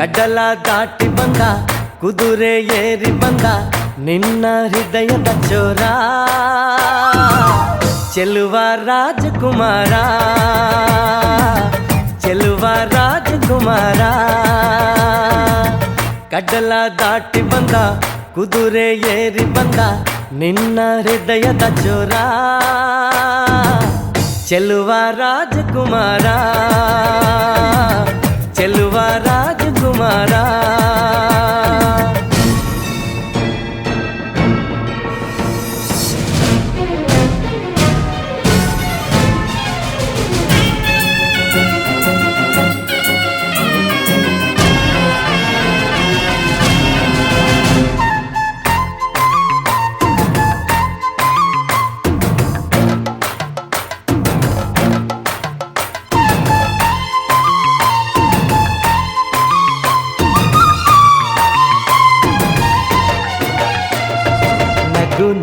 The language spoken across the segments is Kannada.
ಗಡ್ಡಲ ದಾಟಿ ಬಂದ ಕುದುರೆ ಏರಿ ಬಂದ ನಿನ್ನ ಹೃದಯದ ಚೋರ ಚೆಲುವ ರಾಜಕುಮಾರ ಚೆಲುವ ರಾಜಕುಮಾರ ಗಡ್ಡಲ ದಾಟಿ ಬಂದ ಕುದುರೆ ಏರಿ ಬಂದ ನಿನ್ನ ಹೃದಯದ ಚೋರ ಚೆಲುವ ರಾಜಕುಮಾರ ಚೆಲುವ ರಾಜಕುಮಾರ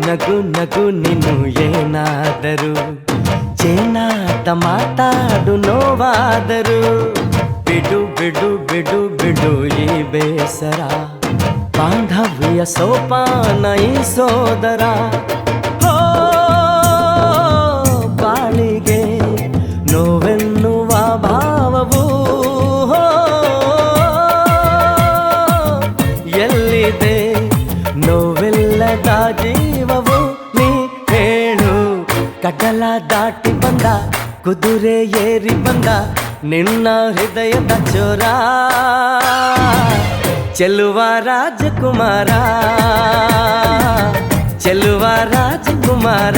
ನಗು ನಗು ನೀನು ಏನಾದರೂ ಚೇನಾದ ಮಾತಾಡು ನೋವಾದರೂ ಬಿಡು ಬಿಡು ಬಿಡು ಬಿಡು ಈ ಬೇಸರ ಬಾಂಧವ್ಯ ಸೋಪಾನ ಈ ಸೋದರ ಹೋ ಬಾಳಿಗೆ ನೋವೆನ್ನುವ ಭಾವವು ಎಲ್ಲಿದೆ ನೋವಿಲ್ಲದ ಜೀವವು ನೀ ಹೇಳು ಕಡಲ ದಾಟಿ ಬಂದ ಕುದುರೆ ಏರಿ ಬಂದ ನಿನ್ನ ಹೃದಯದ ಚೋರ ಚೆಲುವ ರಾಜಕುಮಾರ ಚೆಲುವ ರಾಜಕುಮಾರ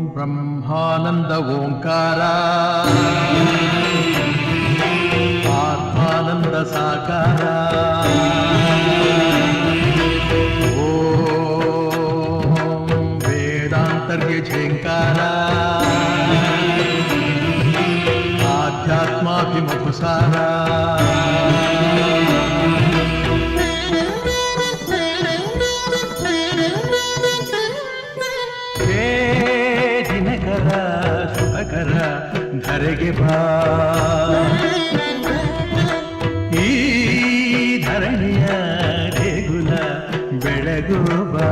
ಬ್ರಹ್ಮಾನಂದ ಓಂಕಾರ ಆತ್ಮಾನಂದ ಸಾಕಾರ ಓಂ ವೇದಾಂತರ್ಯ ಝೇಂಕಾರ ಆಧ್ಯಾತ್ಮಾಭಿಮುಖಸಾರ ಶುಭಕರ ಧರೆಗೆ ಬಾ ಈ ಧರಣಿಯ ದೇಗುಲ ಬೆಳಗು ಬಾ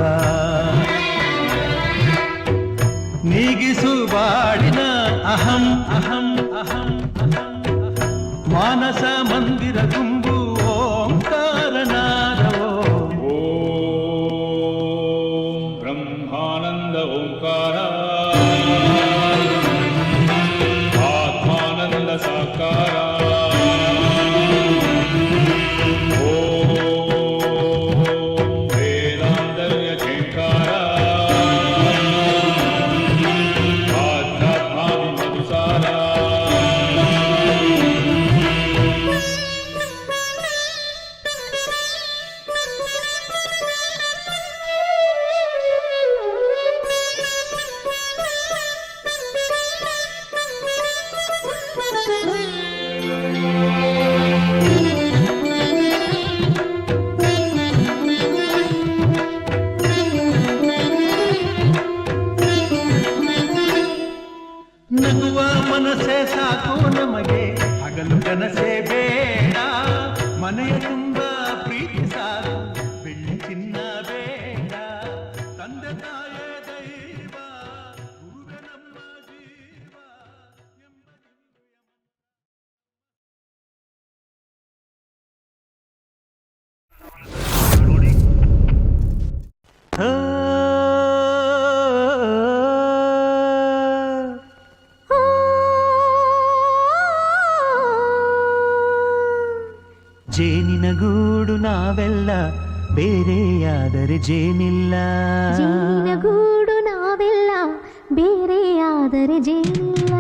ನೀಗಿಸು ಬಾಡಿನ ಅಹಂ ಅಹಂ ಅಹಂ ಮಾನಸ ಮಂದಿರ ತುಂಬು ಓಂಕಾರನಾದವೋ ಓಂ ಬ್ರಹ್ಮಾನಂದ ಓಂಕಾರ ಆತ್ಮಾನಂದ ಸಾಕಾರ ಓಂ ವೇದಾಂತರ್ಯ ಝೇಂಕಾರ ಆಧ್ಯಾತ್ಮಾಭಿಮುಖಸಾರ ನಾವೆಲ್ಲ ಬೇರೆಯಾದರೆ ಜೇನಿಲ್ಲ. ಜೇನಿನ ಗೂಡು ನಾವೆಲ್ಲ ಬೇರೆಯಾದರೆ ಜೇನಿಲ್ಲ.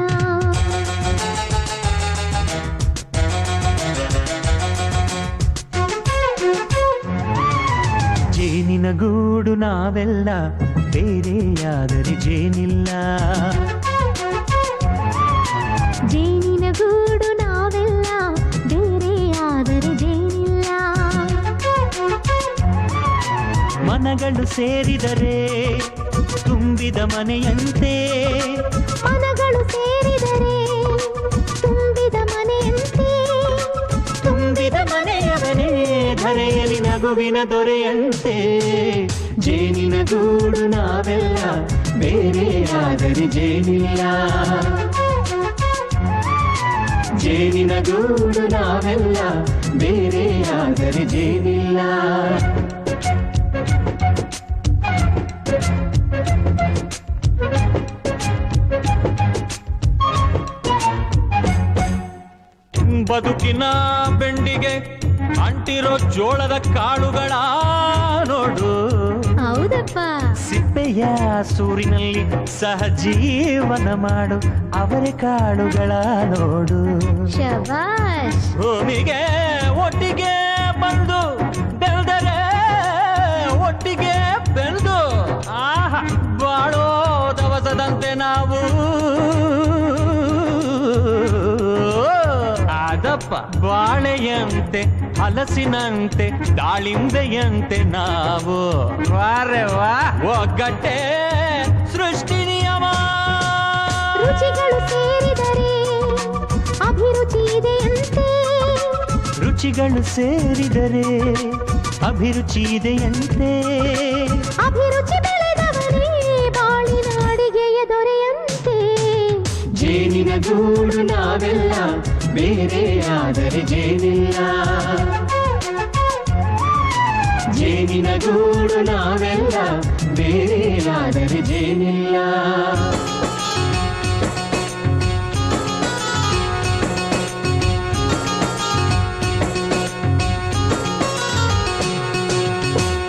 ಜೇನಿನ ಗೂಡು ನಾವೆಲ್ಲ ಬೇರೆಯಾದರೆ ಜೇನಿಲ್ಲ. ಜೇನಿನ ಗೂಡು ನಾವೆಲ್ಲ ಬೇರೆಯಾದರೆ ಜೇನಿಲ್ಲ. ಮನಗಳು ಸೇರಿದರೆ ತುಂಬಿದ ಮನೆಯಂತೆ. ಮನಗಳು ಸೇರಿದರೆ ತುಂಬಿದ ಮನೆಯಂತೆ. ತುಂಬಿದ ಮನೆಯವನೇ ಧರೆಯಲಿ ನಗುವಿನ ದೊರೆಯಂತೆ. ಜೇನಿನ ಗೂಡು ನಾವೆಲ್ಲ ಬೇರೆಯಾದರೆ ಜೇನಿಲ್ಲ. ಜೇನಿನ ಗೂಡು ನಾವೆಲ್ಲ ಬೇರೆಯಾದರೆ ಜೇನಿಲ್ಲ. ಬದುಕಿನ ಬೆಂಡಿಗೆ ಅಂಟಿರೋ ಜೋಳದ ಕಾಳುಗಳ ನೋಡು. ಹೌದಪ್ಪ. ಸಿಪ್ಪೆಯ ಸೂರಿನಲ್ಲಿ ಸಹಜೀವನ ಮಾಡು ಅವರೆ ಕಾಳುಗಳ ನೋಡು. ಶಬಾಷ್. ಭೂಮಿಗೆ ಒಟ್ಟಿಗೆ ಬಂದು ಬೆಳೆದರೆ ಒಟ್ಟಿಗೆ ಬೆಳೆದು ಆಹಾ ಬಾಳೋ ದವಸದಂತೆ ನಾವು. ಅದಪ್ಪ ಬಾಳೆಯಂತೆ ಹಲಸಿನಂತೆ ದಾಳಿಂಬೆಯಂತೆ ನಾವು. ವಾರೆ ವಾ ಒಗ್ಗಟ್ಟೆ ಸೃಷ್ಟಿ ನಿಯಮ. ರುಚಿಗಳು ಸೇರಿದರೆ ಅಭಿರುಚಿ ಇದೆಯಂತೆ. ರುಚಿಗಳು ಸೇರಿದರೆ ಅಭಿರುಚಿ ಇದೆಯಂತೆ. ಅಭಿರುಚಿ ಬೆಳೆದವರೇ ಬಾಳಿನ ಅಡಿಗೆಯ ದೊರೆಯಂತೆ. ಜೇನಿನ ಗೂಡು ನಾವೆಲ್ಲ ಬೇರೆಯಾದರೆ ಜೇನಿಲ್ಲ. ಜೇನಿನ ಗೂಡು ನಾವೆಲ್ಲ ಬೇರೆಯಾದರೆ ಜೇನಿಲ್ಲ.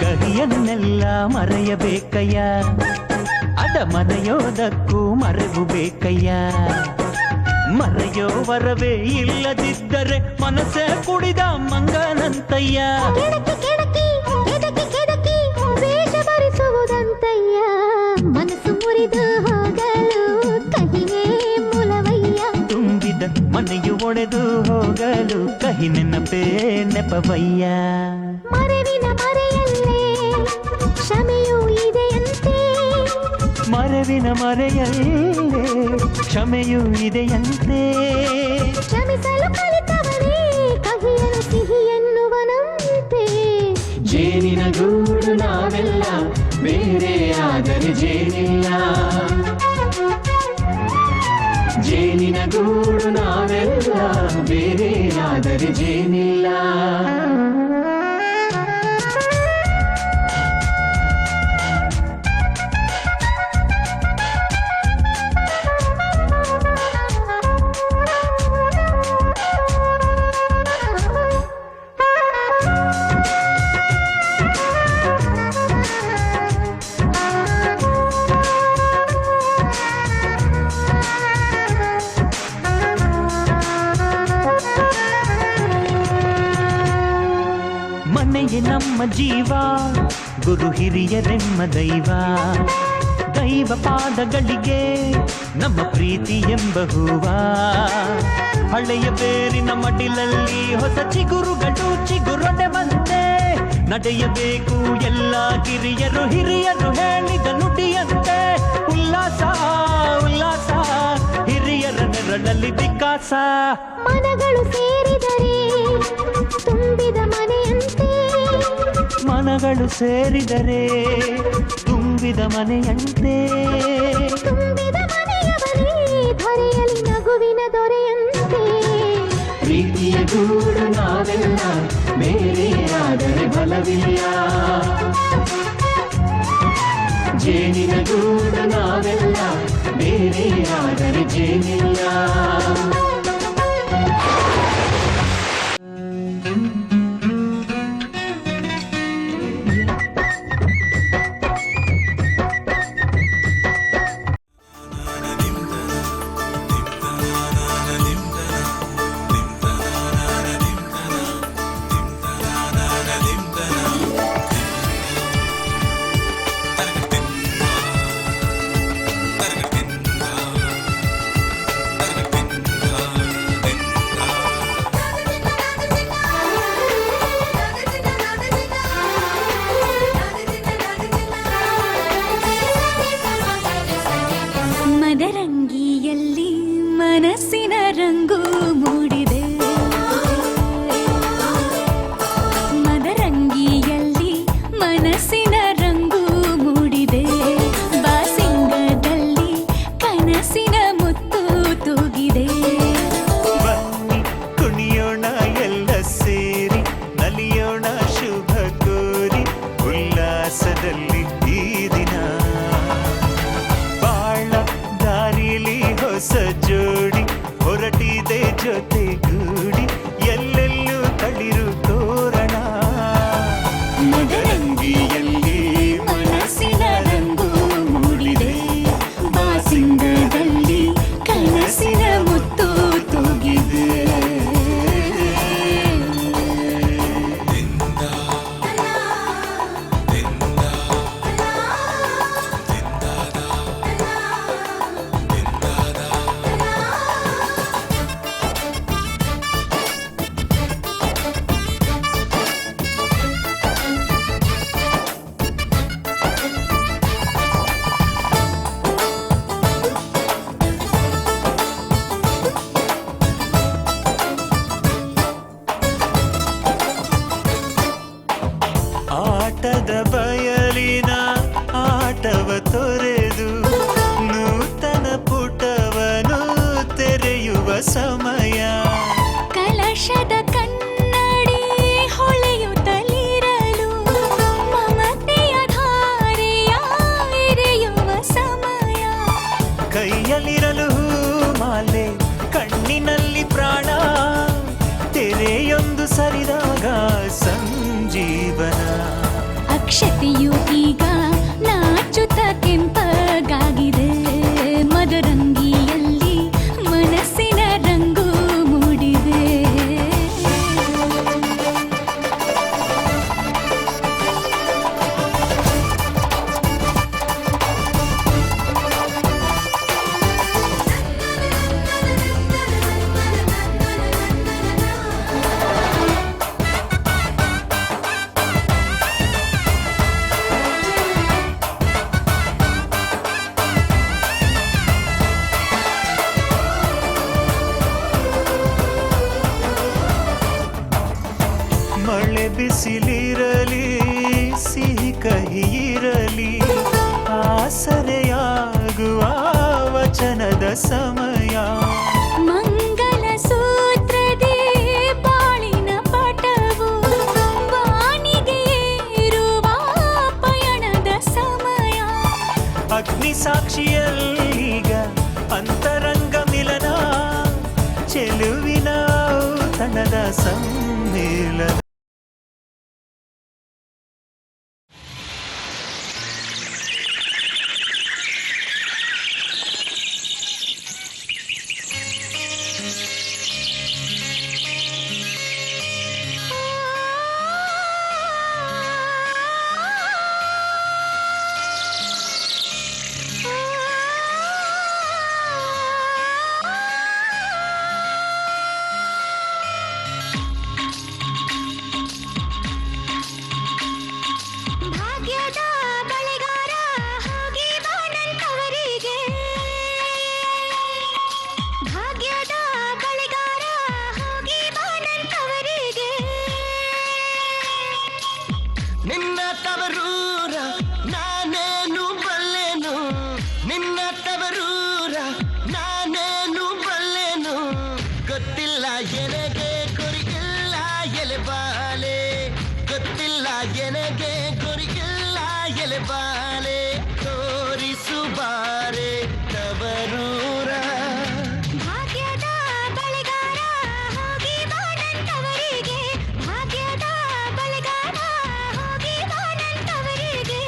ಕಹಿಯನ್ನೆಲ್ಲ ಮರೆಯಬೇಕಯ್ಯ, ಅದ ಮರೆಯೋದಕ್ಕೂ ಮರೆವು ಬೇಕಯ್ಯ. ಮರೆಯೋ ವರವೇ ಇಲ್ಲದಿದ್ದರೆ ಮನಸ್ಸೇ ಕುಡಿದ ಮಂಗನಂತಯ್ಯ. ಕೆಡಕಿ ಕೆಡಕಿ ಕೆದಕಿ ಕೆದಕಿ ವೇಷ ಭರಿಸುವುದಂತಯ್ಯ. ಮನಸ್ಸು ಮುರಿದು ಹೋಗಲು ಕಹಿಯೇ ಮೂಲವಯ್ಯ. ತುಂಬಿದ ಮನೆಯು ಒಡೆದು ಹೋಗಲು ಕಹಿ ನೆನಪೇ ನೆಪವಯ್ಯ. ಮರೆವಿನ ಮರೆಯಲ್ಲೇ ಕ್ಷಮೆಯೂ ಇದೆಯಂತೆ. ಮರೆವಿನ ಮರೆಯಲ್ಲೇ ಕ್ಷಮೆಯೂ ಇದೆಯಂತೆ. ಕ್ಷಮಿಸಲು ಕಲಿತವನೇ ಕಹಿಯನು ಸಿಹಿ ಎನ್ನುವನಂತೆ. ಜೇನಿನ ಗೂಡು ನಾವೆಲ್ಲ ಬೇರೆಯಾದರೆ ಜೇನಿಲ್ಲ. ಜೇನಿನ ಗೂಡು ನಾವೆಲ್ಲ ಬೇರೆಯಾದರೆ ಜೇನಿಲ್ಲ. ಮನೆಯೇ ನಮ್ಮ ಜೀವ, ಗುರು ಹಿರಿಯರೆಮ್ಮ ದೈವ. ದೈವ ಪಾದಗಳಿಗೆ ನಮ್ಮ ಪ್ರೀತಿ ಎಂಬ ಹೂವ. ಹಳೆಯ ಬೇರಿನ ಮಡಿಲಲ್ಲಿ ಹೊಸ ಚಿಗುರುಗಳು ಚಿಗುರೊಡೆ ಬಂದೆ. ನಡೆಯಬೇಕು ಎಲ್ಲ ಕಿರಿಯರು ಹಿರಿಯರು ಹೇಳಿದ ನುಡಿಯಂತೆ. ಉಲ್ಲಾಸ ಉಲ್ಲಾಸ ಹಿರಿಯರ ನೆರಳಲ್ಲಿ ವಿಕಾಸ. ಮನಗಳು ಸೇರಿದರೆ ತುಂಬಿದ ಮನೆಯಂತೆ. ಮನಗಳು ಸೇರಿದರೆ ತುಂಬಿದ ಮನೆಯಂತೆ. ತುಂಬಿದ ಮನೆಯವನೇ ಧರೆಯಲಿ ನಗುವಿನ ದೊರೆಯಂತೆ. ಪ್ರೀತಿಯ ಗೂಡು ನಾವೆಲ್ಲ ಬೇರೆಯಾದರೆ ಬಲವಿಲ್ಲ. ಜೇನಿನ ಗೂಡು ನಾವೆಲ್ಲ ಬೇರೆಯಾದರೆ ಜೇನಿಲ್ಲ. ಮನಸ್ಸಿನ ರಂಗು ಮೂಡಿದೆ ಬಾಸಿಂಗದಲ್ಲಿ ಕನಸಿನ ಮುತ್ತು ತೂಗಿದೆ. ಬನ್ನಿ ಕುಣಿಯೋಣ ಎಲ್ಲ ಸೇರಿ ನಲಿಯೋಣ ಶುಭ ಕೋರಿ ಉಲ್ಲಾಸದಲ್ಲಿ ಈ ದಿನ ಬಾಳ ದಾರಿಲಿ ಹೊಸ ಜೋಡಿ ಹೊರಟಿದೆ ಜೊತೆಗೂಡಿ ಎಲ್ಲೆಲ್ಲೂ ತಳಿರು ತೋರಣ ಮದರಂಗಿಯಲ್ಲಿ ಮನಸ್ಸಿನ ರಂಗು ಮೂಡಿದೆ ಬಾಸಿಂಗದಲ್ಲಿ ಕನಸಿನ ಮುತ್ತು ತೂಗಿದೆ. ಆಟದ ಬಯಲಿನ ಆಟವ ತೊರೆದು ನೂತನ ಪುಟವನು ತೆರೆಯುವ ಸಮಯ. ಕಲಶದ ಕನ್ನಡಿ ಹೊಳೆಯುತ್ತಲಿರಲು ಮಮತೆಯ ಧಾರೆಯ ಎರೆಯುವ ಸಮಯ. ಕೈಯಲ್ಲಿರಲು ಮಾಲೆ ಕಣ್ಣಿನಲ್ಲಿ ಪ್ರಾಣ ತೆರೆಯೊಂದು ಸರಿದಾಗ ಸಂಜೀವನ. ಅಕ್ಷತೆಯು ಈಗ ನಾಚುತ್ತ ಕೆಂಪಗಾಗಿದೆ ಮದರಂಗಿಯಲ್ಲಿ ಮನಸ್ಸಿನ ರಂಗು ಮೂಡಿದೆ. ಮಳೆ ಬಿಸಿಲಿರಲಿ ಸಿಹಿ ಕಹಿ ಇರಲಿ ಆಸರೆಯಾಗುವ ವಚನದ ಸಮಯ. ಮಂಗಲ ಸೂತ್ರದೇ ಬಾಳಿನ ಪಟವು ಬಾನಿಗೆ ಏರುವ ಪಯಣದ ಸಮಯ. ಅಗ್ನಿ ಸಾಕ್ಷಿಯಲ್ಲೀಗ ಅಂತರಂಗ ಮಿಲನ ಚೆಲುವಿನ ಔತಣದ ಸಮ್ಮೇಳನ. ಭಾಗ್ಯದ ಬಳೆಗಾರ ಹೋಗಿ ಬಾನಂತವರಿಗೆ ಭಾಗ್ಯದ ಬಳೆಗಾರ ಹೋಗಿ ಬಾನಂತವರಿಗೆ. ನಿನ್ನ ತವರೂರ ನಾನೇನು ಬಲ್ಲೆನು, ನಿನ್ನ ತವರೂರ ನಾನೇನು ಬಲ್ಲೆನು, ಗೊತ್ತಿಲ್ಲ ಎನಗೆ ಗುರಿಯಿಲ್ಲ ಎಲೆಬಾಲೆ, ಗೊತ್ತಿಲ್ಲ ಎನಗೆ ಗುರಿಯಿಲ್ಲ ಎಲೆಬಾಲೆ, ತೋರಿಸುಬಾರೆ ತವರೂರ. ಭಾಗ್ಯದ ಬಳೆಗಾರ ಹೋಗಿ ಬಾನಂತವರಿಗೆ ಭಾಗ್ಯದ ಬಳೆಗಾರ ಹೋಗಿ ಬಾನಂತವರಿಗೆ.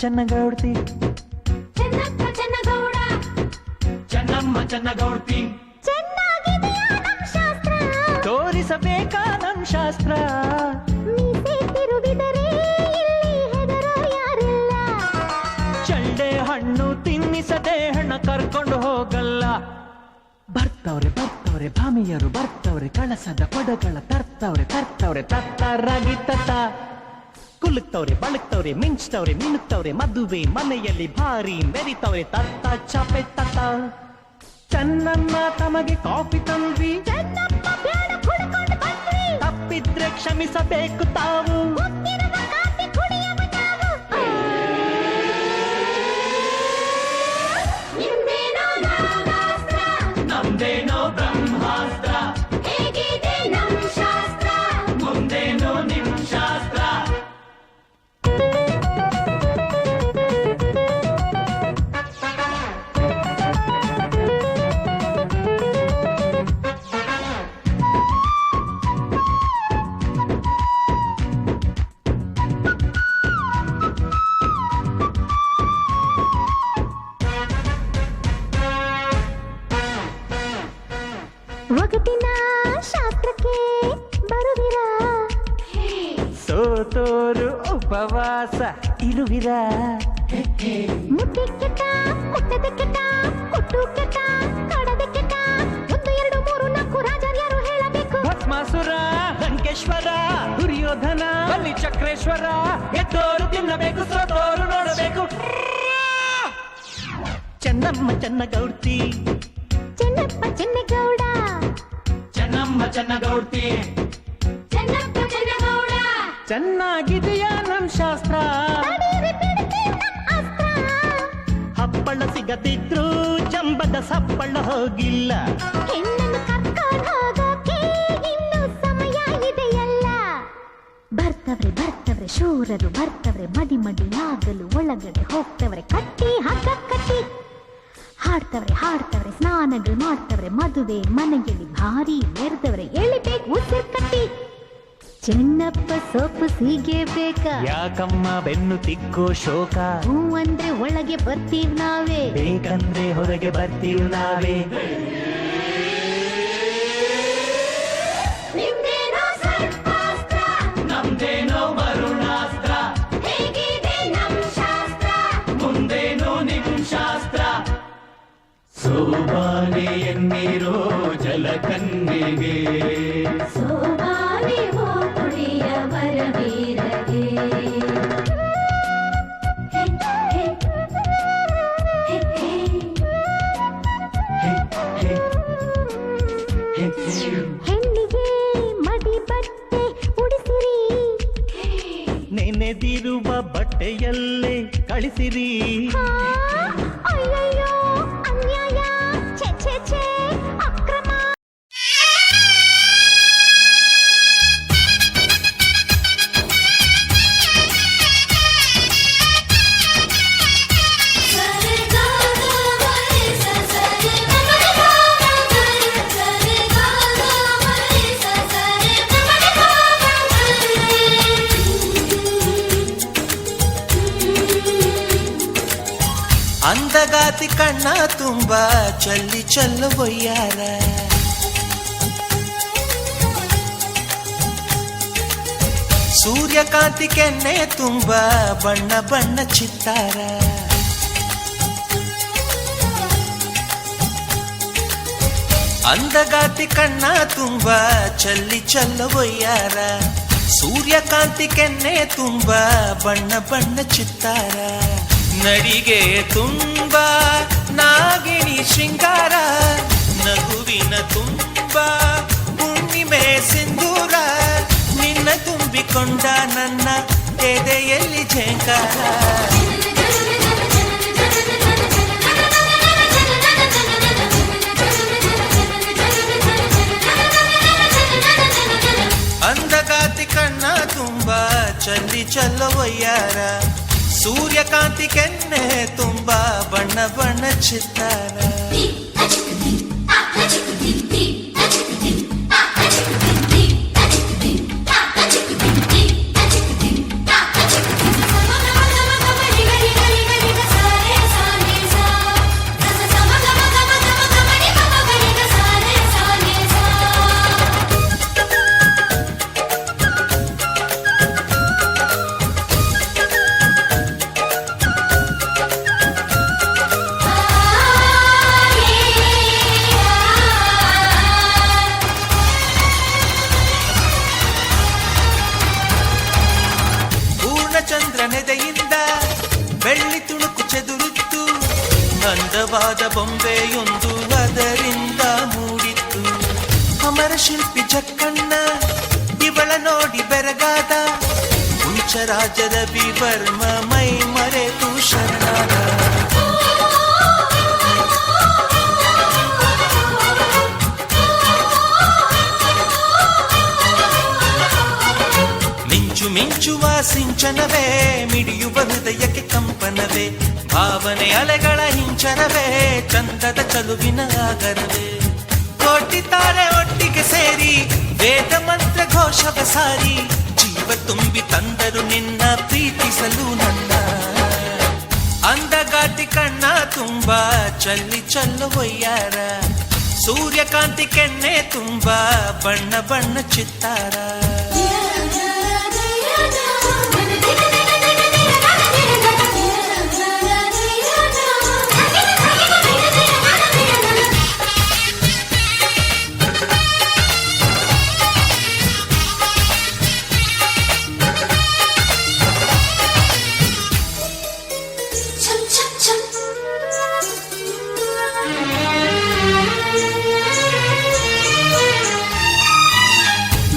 ಚೆನ್ನಗೌಡ್ತಿ ಚೆನ್ನಪ್ಪ ಚೆನ್ನಗೌಡ ಚೆನ್ನಮ್ಮ ಚೆನ್ನಗೌಡ್ತಿ ಚೆನ್ನಾಗಿದೆಯಾ ನಮ್ ಶಾಸ್ತ್ರ ತೋರಿಸಬೇಕಾ ನಮ್ ಶಾಸ್ತ್ರ ಮೀಸೆ ತಿರುಗಿದರೆ ಇಲ್ಲಿ ಹೆದರೋ ಯಾರಿಲ್ಲ ಚಳ್ಳೆ ಹಣ್ಣು ತಿನ್ನಿಸದೆ ಹಣ ಕರ್ಕೊಂಡು ಹೋಗಲ್ಲ ಬರ್ತವ್ರೆ ಬರ್ತವ್ರೆ ಭಾಮಿಯರು ಬರ್ತವ್ರೆ ಕಳಸದ ಕೊಡಗಳ ತರ್ತವ್ರೆ ತತ್ತರಾಗಿ ತತ್ತ ಕುಲುಕ್ತವ್ರೆ ಬಳಕ್ತವ್ರೆ ಮಿಂಚ್ತವ್ರೆ ಮಿನುಕ್ತವ್ರೆ ಮದುವೆ ಮನೆಯಲ್ಲಿ ಭಾರಿ ಮೆರಿತವ್ರೆ ತತ್ತ ಚಾಪೆ ತತ್ತ ಚೆನ್ನಮ್ಮ ತಮಗೆ ಕಾಫಿ ತಂದ್ವಿ ಚೆನ್ನಪ್ಪ ಬೇಡ ಕುಡ್ಕೊಂಡು ಬಂದ್ವಿ ತಪ್ಪಿದ್ರೆ ಕ್ಷಮಿಸಬೇಕು ತಾವು ಮುತ್ತಿರುವ ಕಾಫಿ ಕುಡಿಯುವ ನಾವು ನಿಮ್ದೇನೋ ನಾಗಾಸ್ತ್ರ ನಮ್ದೇನೋ ಬ್ರಹ್ಮಾಸ್ತ್ರ ಹೇಗಿದೆ ನಮ್ ಶಾಸ್ತ್ರ ಮುಂದೇನೋ ನಿಮ್ ಶಾಸ್ತ್ರ ಒಗಟಿನ ಶಾಸ್ತ್ರಕ್ಕೆ ಬರುವಿರಾ ಸೋತೋರು ಉಪವಾಸ ಇರುವಿರ ಮುಟ್ಟಿ ಕೆಟ್ಟ ಮುಟ್ಟದ ಕೆಟ್ಟ ಕೊಟ್ಟು ಕೆಟ್ಟ ಕಡದ ಕೆಟ್ಟ 1 2 3 4 ರಾಜರ್ಯರು ಹೇಳಬೇಕು ಭಸ್ಮಾಸುರ ಲಂಕೇಶ್ವರ ದುರ್ಯೋಧನ ಬಲಿ ಚಕ್ರೇಶ್ವರ ಗೆದ್ದೋರು ತಿನ್ನಬೇಕು ಸೋತೋರು ನೋಡಬೇಕು ಚೆನ್ನಮ್ಮ ಚೆನ್ನಗೌಡ್ತಿ ಚೆನ್ನಪ್ಪ ಚೆನ್ನಗೌಡ ಚೆನ್ನಮ್ಮ ಚೆನ್ನಗೌಡ್ತಿ ಚೆನ್ನಪ್ಪ ಚೆನ್ನಗೌಡ ಚೆನ್ನಾಗಿದೆಯಾ ನಮ್ ಶಾಸ್ತ್ರ ತಡೀರಿ ಬಿಡ್ತಿ ನಮ್ ಅಸ್ತ್ರ ಹಪ್ಪಳ ಸಿಗದಿದ್ರು ಜಂಬದ ಸಪ್ಪಳ ಹೋಗಿಲ್ಲ ಹೆಣ್ಣನ್ನು ಕರ್ಕೊಂಡು ಹೋಗೋಕೆ ಇನ್ನು ಸಮಯ ಇದೆಯಲ್ಲ ಬರ್ತವ್ರೆ ಶೂರರು ಬರ್ತವ್ರೆ ಮಡಿ ಆಗಲು ಒಳಗಡೆ ಹೋಗ್ತವ್ರೆ ಕಟ್ಟಿ ಹಗ್ಗ ಕಟ್ಟಿ ಹಾಡ್ತವ್ರೆ ಸ್ನಾನಗಳು ಮಾಡ್ತವ್ರೆ ಮದುವೆ ಮನೆಯಲ್ಲಿ ಭಾರಿ ಮೆರೆದವ್ರೆ ಎಳಿಬೇಕು ಉಸಿರು ಕಟ್ಟಿ ಚೆನ್ನಪ್ಪ ಸೊಪ್ಪು ಸೀಗೆ ಬೇಕಾ ಯಾಕಮ್ಮ ಬೆನ್ನು ತಿಕ್ಕೋ ಶೋಕ ಹೂ ಅಂದ್ರೆ ಒಳಗೆ ಬರ್ತೀವಿ ನಾವೇ ಬೇಕಂದ್ರೆ ಹೊರಗೆ ಬರ್ತೀವಿ ನಾವೇ ನಿಮ್ದೇನೋ ಸರ್ಪಾಸ್ತ್ರ ನಮ್ದೇನೋ ವರುಣಾಸ್ತ್ರ ಹೇಗಿದೆ ನಮ್ ಶಾಸ್ತ್ರ ಮುಂದೇನೋ ನಿಮ್ ಶಾಸ್ತ್ರ ಸೋಬಾನೆ ಎನ್ನೀರೋ ಜಲಕನ್ಯೆಗೆ ಸೋಬಾನೆ ಹೋ ಕುಡಿಯ ವರವೀರಗೆ ಹೆಣ್ಣಿಗೆ ಮಡಿ ಬಟ್ಟೆ ಉಡಿಸಿರಿ ನೆನೆದಿರುವ ಬಟ್ಟೆಯಲ್ಲೇ ಕಳಿಸಿರಿ ಅಯ್ಯಯ್ಯೋ ಅನ್ಯಾಯ ಛೆ ಅಕ್ರಮ ಅಂದಗಾತಿ ಕಣ್ಣ ತುಂಬ ಚಲ್ಲಿ ಚೆಲ್ಲುವಯ್ಯಾರ ಸೂರ್ಯಕಾಂತಿ ಕೆನ್ನೆ ತುಂಬ ಬಣ್ಣ ಬಣ್ಣ ಚಿತ್ತಾರ ಅಂದಗಾತಿ ಕಣ್ಣ ತುಂಬ ಚಲ್ಲಿ ಚೆಲ್ಲುವಯ್ಯಾರ ಸೂರ್ಯಕಾಂತಿ ಕೆನ್ನೆ ತುಂಬ ಬಣ್ಣ ಬಣ್ಣ ಚಿತ್ತಾರ ನಡಿಗೆ ತುಂಬ ನಾಗಿಣಿ ಶೃಂಗಾರ ನಗುವಿನ ತುಂಬ ಹುಣ್ಣಿಮೆ ಸಿಂಧೂರ ನಿನ್ನ ತುಂಬಿಕೊಂಡ ನನ್ನ ಎದೆಯಲ್ಲಿ ಝೇಂಕಾರ ಅಂದಗಾತಿ ಕಣ್ಣ ತುಂಬ ಚಲ್ಲಿ ಚೆಲ್ಲುವಯ್ಯಾರ ಸೂರ್ಯಕಾಂತಿ ಕೆನ್ನೆ ತುಂಬ ಬಣ್ಣ ಬಣ್ಣ ಚಿತ್ತಾರ ಗಮರಿ ಅಂದವಾದ ಬೊಂಬೆಯೊಂದು ಅದರಿಂದ ಮೂಡಿತ್ತು. ಅಮರ ಶಿಲ್ಪಿ ಜಕ್ಕಣ್ಣ ಇವಳ ನೋಡಿ ಬೆರಗಾದ. ಕುಂಚರಾಜದ ವಿವರ್ಮ ಮೈ ಮರೆತು ಶರಣಾದ. ಮಿಂಚು ಮಿಂಚುವ ಸಿಂಚನವೇ, ಮಿಡಿಯುವ ಹೃದಯಕ್ಕೆ ಕಂಪನವೇ, ಭಾವನೆ ಅಲೆಗಳ ಹಿಂಚನವೇ, ಚಂದದ ಚಲುವಿನ ಆಗರವೇ. ಕೋಟಿ ತಾರೆ ಒಟ್ಟಿಗೆ ಸೇರಿ ವೇದ ಮಂತ್ರ ಘೋಷವ ಸಾರಿ, ಜೀವ ತುಂಬಿ ತಂದರು ನಿನ್ನ ಪ್ರೀತಿಸಲು ನನ್ನ. ಅಂದಗಾಟಿ ಕಣ್ಣ ತುಂಬ ಚಲ್ಲಿ ಚಲ್ಲುವಯ್ಯಾರ, ಸೂರ್ಯಕಾಂತಿ ಕೆನ್ನೆ ತುಂಬ ಬಣ್ಣ ಬಣ್ಣ ಚಿತ್ತಾರ.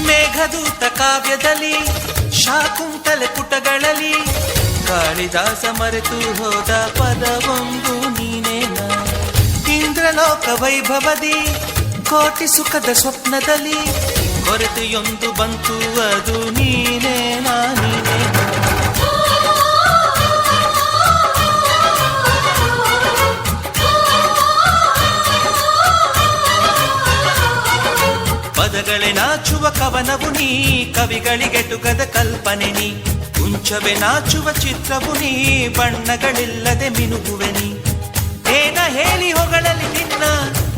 ಮೇಘದೂತ ಕಾವ್ಯದಲ್ಲಿ ಶಾಕುಂತಲೆ ಪುಟಗಳಲ್ಲಿ ಕಾಳಿದಾಸ ಮರೆತು ಹೋದ ಪದವೊಂದು ನೀನೇನ. ಇಂದ್ರಲೋಕ ವೈಭವದಿ ಕೋಟಿ ಸುಖದ ಸ್ವಪ್ನದಲ್ಲಿ ಕೊರತೆಯೊಂದು ಬಂತು ಅದು ನೀನೇನಾ ನೀನೇನ. ಪದಗಳೇ ನಾಚುವ ಕವನವು ನೀ, ಕವಿಗಳಿಗೆಟುಕದ ಕಲ್ಪನೆ ನೀ. ಕುಂಚವೇ ನಾಚುವ ಚಿತ್ರವು ನೀ, ಬಣ್ಣಗಳಿಲ್ಲದೆ ಮಿನುಗುವೆ ನೀ. ಏನ ಹೇಳಿ ಹೊಗಳಲ್ಲಿ ನಿನ್ನ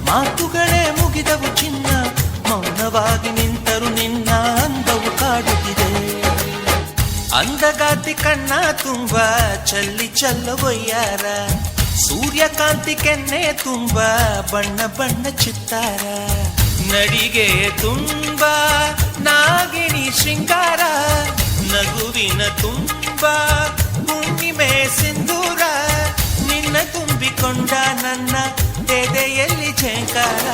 ಮಾತುಗಳೇ ಮುಗಿದವು ಚಿನ್ನ. ಮೌನವಾಗಿ ನಿಂತರು ನಿನ್ನ ಅಂದವು ಕಾಡುತ್ತಿದೆ. ಅಂದಗಾತಿ ಕಣ್ಣ ತುಂಬ ಚಲ್ಲಿ ಚಲ್ಲವೊಯ್ಯಾರ, ಸೂರ್ಯಕಾಂತಿ ಕೆನ್ನೆ ತುಂಬ ಬಣ್ಣ ಬಣ್ಣ ಚಿತ್ತಾರ. ನಡಿಗೆ ತುಂಬ ನಾಗಿಣಿ ಶೃಂಗಾರ, ನಗುವಿನ ತುಂಬ ಹುಣ್ಣಿಮೆ ಸಿಂಧೂರ. ನಿನ್ನ ತುಂಬಿಕೊಂಡ ನನ್ನ ಎದೆಯಲ್ಲಿ ಝೇಂಕಾರ.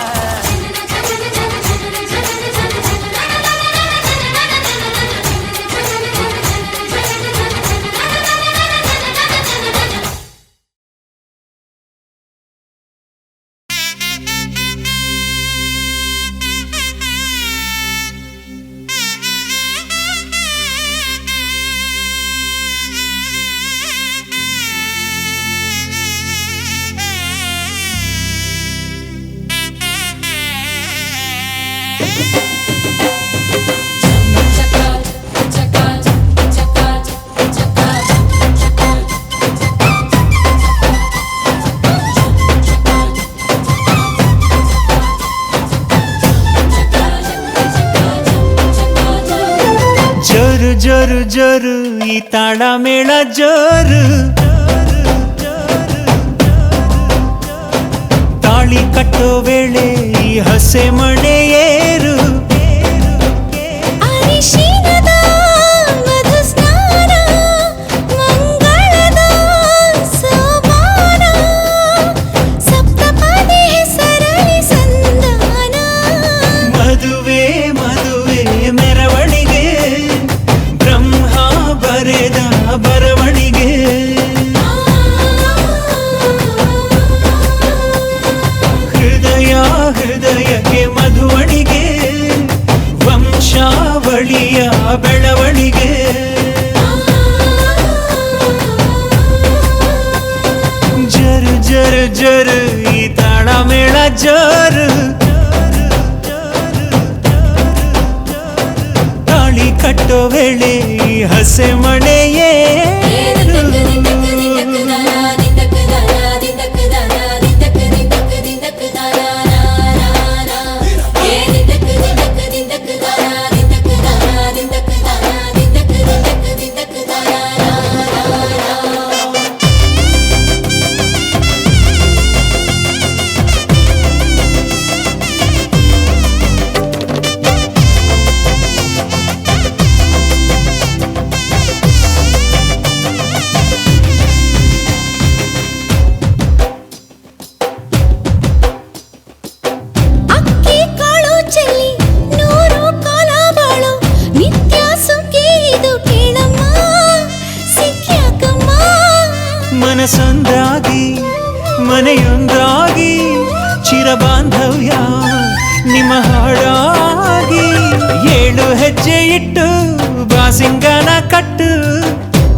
ಜೋರು ಜೋರು ಈ ತಾಳ ಮೇಳ ಜೋರು, ತಾಳಿ ಕಟ್ಟೋ ವೇಳೆ ಈ ಹಸೆ ಮಣೆ ಏರು. ಮದುವೆ ಮದುವೆ ಮೆರವಣಿಗೆ, ಬ್ರಹ್ಮ ಬರೆದ ಬರವಣಿಗೆ. ಹೃದಯ ಹೃದಯಕ್ಕೆ ಮಧುವಣಿಗೆ, ವಂಶಾವಳಿಯ ಬೆಳವಣಿಗೆ. ಜರು ಜರು ಜರು ಈ ತಾಳ ಮೇಳ ಜೋರು, ತಾಳಿ ಕಟ್ಟೋ ವೇಳೆ ಈ ಹಸೆ ಮಣೆಯೇ. ಬಾಂಧವ್ಯ ನಿಮ್ಮ ಹಾಡಾಗಿ 7 ಹೆಜ್ಜೆ ಇಟ್ಟು ಬಾಸಿಂಗನ ಕಟ್ಟು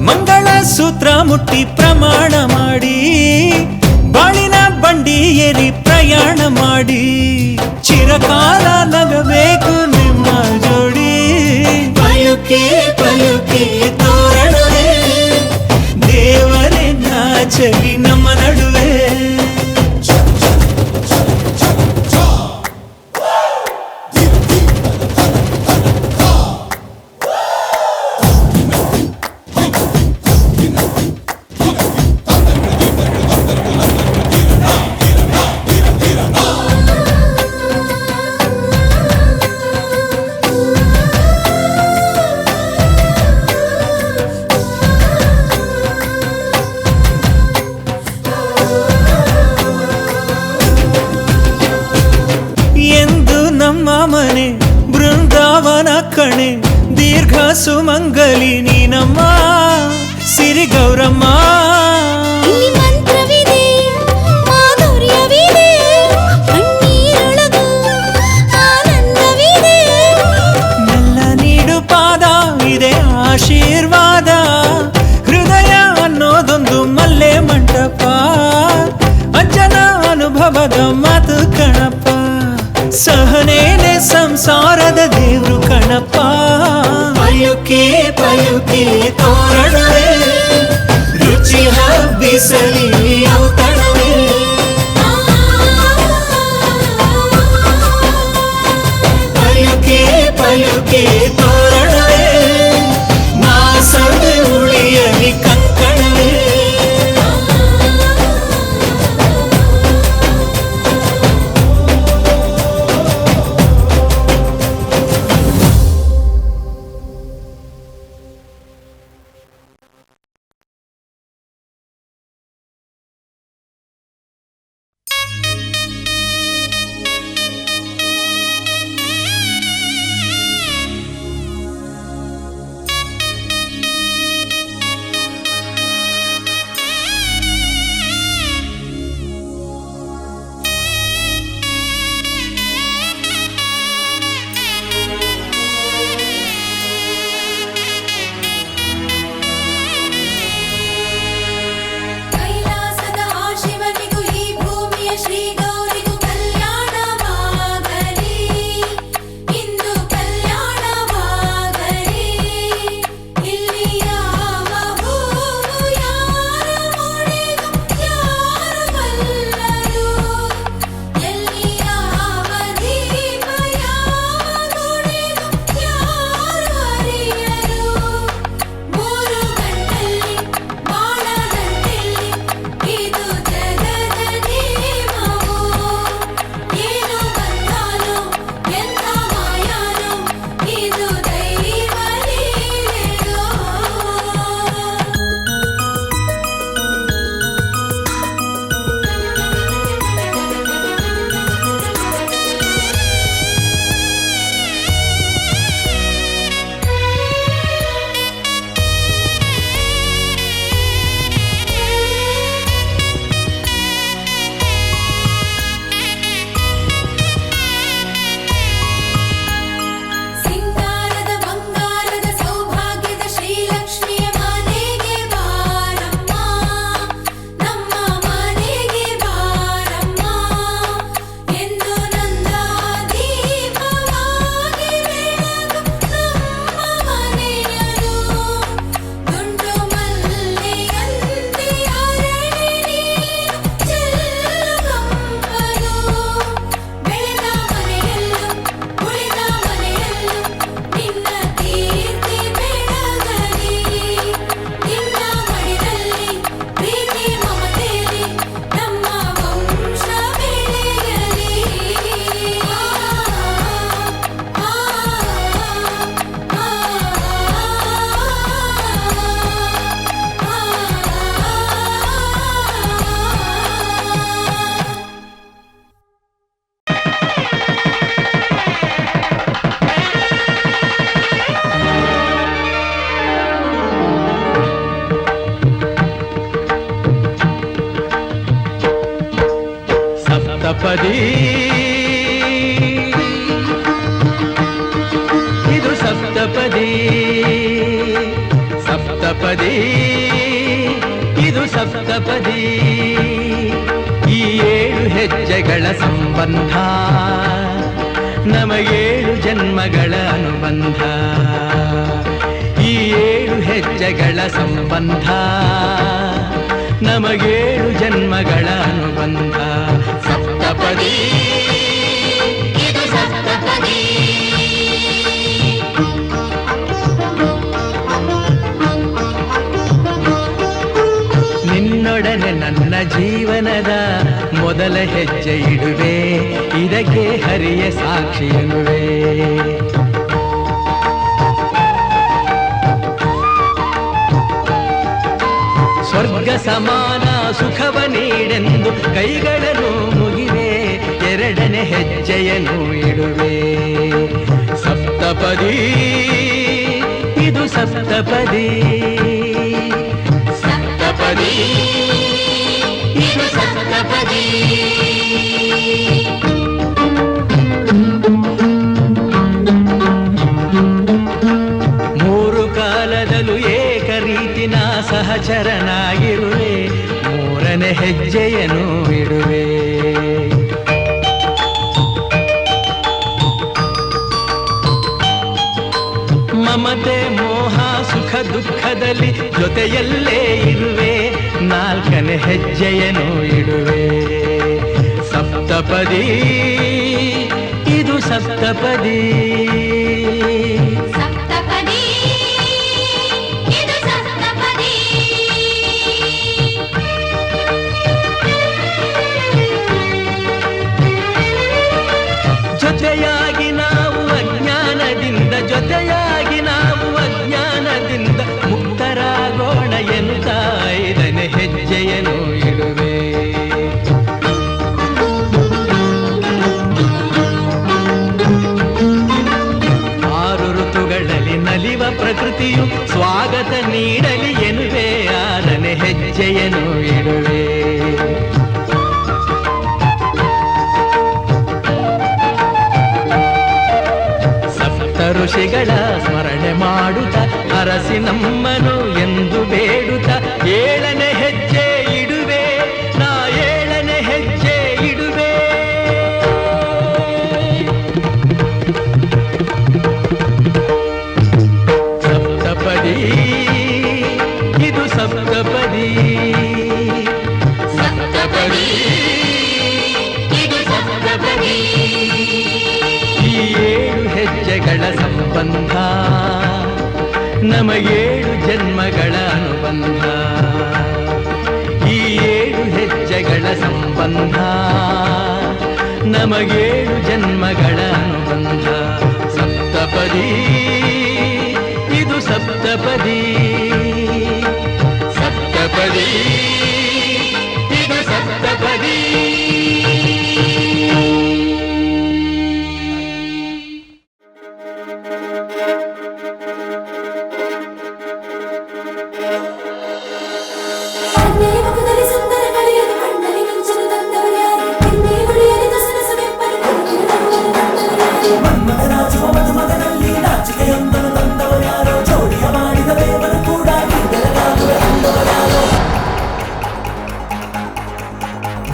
ಮಂಗಳ ಸೂತ್ರ ಮುಟ್ಟಿ ಪ್ರಮಾಣ ಮಾಡಿ ಬಾಳಿನ ಬಂಡಿ ಏರಿ ಪ್ರಯಾಣ ಮಾಡಿ ಚಿರಕಾಲ ನಗಬೇಕು ನಿಮ್ಮ ಜೋಡಿ ಪಯುಕೆ ಪಯುಕೆ ತೋರಣವೇ ದೇವರೇ ನಾಚಲಿ ನಮ್ಮ ನಡುವೆ ಎಂದು ನಮ್ಮ ಮನೆ ಬೃಂದಾವನ ಕಣೆ ದೀರ್ಘ ಸುಮಂಗಲಿ ನೀನಮ್ಮ ಸಿರಿ ಗೌರಮ್ಮ ಇಲ್ಲಿ ಮಂತ್ರವಿದೆ ಮಾಧುರ್ಯವಿದೆ ಕಣ್ಣೀರೊಳಗೂ ಆನಂದವಿದೆ ನೆಲ್ಲ ನೀಡು ಪಾದ ಇದೆ ಆಶೀರ್ವಾದ ಹೃದಯ ಅನ್ನೋದೊಂದು ಮಲ್ಲೆ ಮಂಟಪ ಅಜ್ಜನ ಅನುಭವದ ಮಾತು ಕಣಪ್ಪ ಸಹನೇನೆ ಸಂಸಾರದ ದೇವ್ರು ಕಣಪ್ಪ ಪಯುಕೆ ಪಯುಕೆ ತೋರಣವೇ ರುಚಿ ಹಬ್ಬಿಸಲಿ ಔತಣವೇ ಪಯುಕೆ ಪಯುಕೆ ತೋರಣವೇ ಮಾಸವೇ ಉಳಿಯಲಿ ಕಂಕಣವೇ ಹೆಜ್ಜೆಗಳ ಸಂಬಂಧ ನಮಗೇಳು ಜನ್ಮಗಳ ಅನುಬಂಧ ಈ 7 ಹೆಜ್ಜೆಗಳ ಸಂಬಂಧ ನಮಗೇಳು ಜನ್ಮಗಳ ಅನುಬಂಧ ಸಪ್ತಪದಿ ಇದು ಸಪ್ತಪದಿ ನಿನ್ನೊಡನೆ ನನ್ನ ಜೀವನದ ಮೊದಲ ಹೆಜ್ಜೆ ಇಡುವೆ ಇದಕ್ಕೆ ಹರಿಯ ಸಾಕ್ಷಿ ಎನ್ನುವೆ ಸ್ವರ್ಗ ಸಮಾನ ಸುಖವ ನೀಡೆಂದು ಕೈಗಳನ್ನು ಮುಗಿವೆ ಎರಡನೇ ಹೆಜ್ಜೆಯನ್ನು ಇಡುವೆ ಸಪ್ತಪದಿ ಇದು ಸಪ್ತಪದಿ ಸಪ್ತಪದಿ ಇದು ಸಪ್ತಪದಿ ಮೂರು ಕಾಲದಲ್ಲೂ ಏಕ ರೀತಿನ ಸಹಚರನಾಗಿರುವೆ ಮೂರನೇ ಹೆಜ್ಜೆಯನ್ನು ಇಡುವೆ ಮಮತೆ ಮೋಹ ಸುಖ ದುಃಖದಲ್ಲಿ ಜೊತೆಯಲ್ಲೇ ಇರುವೆ ನಾಲ್ಕನೇ ಹೆಜ್ಜೆಯನ್ನು ಇಡುವೆ ಸಪ್ತಪದಿ ಇದು ಸಪ್ತಪದಿ ಸಪ್ತಪದಿ ಇದು ಸಪ್ತಪದಿ ಜೊತೆಯಾಗಿ ನಾವು ಅಜ್ಞಾನದಿಂದ ಜೊತೆಯಾಗಿ ನಾವು ಅಜ್ಞಾನದಿಂದ ಮುಕ್ತರಾಗೋಣ ಎನ್ನುತ್ತ 5ನೇ ಹೆಜ್ಜೆಯನ್ನು ಇಡುವೆ ನಲಿವ ಪ್ರಕೃತಿಯು ಸ್ವಾಗತ ನೀಡಲಿ ಎನ್ನುವೆ 6ನೇ ಹೆಜ್ಜೆಯನ್ನು ಇಡುವೆ ಸಪ್ತ ಋಷಿಗಳ ಸ್ಮರಣೆ ಮಾಡುತ್ತ ಅರಸಿ ನಮ್ಮನು ಎಂದು ಬೇಡುತ್ತ 7ನೇ ಹೆಜ್ಜೆ ಇಡುವೆ ನಾ 7ನೇ ಹೆಜ್ಜೆ ಇಡುವೆ ಸಪ್ತಪದಿ ಇದು ಸಪ್ತಪದಿ ಸಪ್ತಪದಿ ಇದು ಸಪ್ತಪದಿ ಈ 7 ಹೆಜ್ಜೆಗಳ ಸಂಬಂಧ ನಮಗೇಳು ಜನ್ಮಗಳ ಅನುಬಂಧ ಈ 7 ಹೆಜ್ಜೆಗಳ ಸಂಬಂಧ ನಮಗೇಳು ಜನ್ಮಗಳ ಅನುಬಂಧ ಸಪ್ತಪದಿ ಇದು ಸಪ್ತಪದಿ ಸಪ್ತಪದಿ ಇದು ಸಪ್ತಪದಿ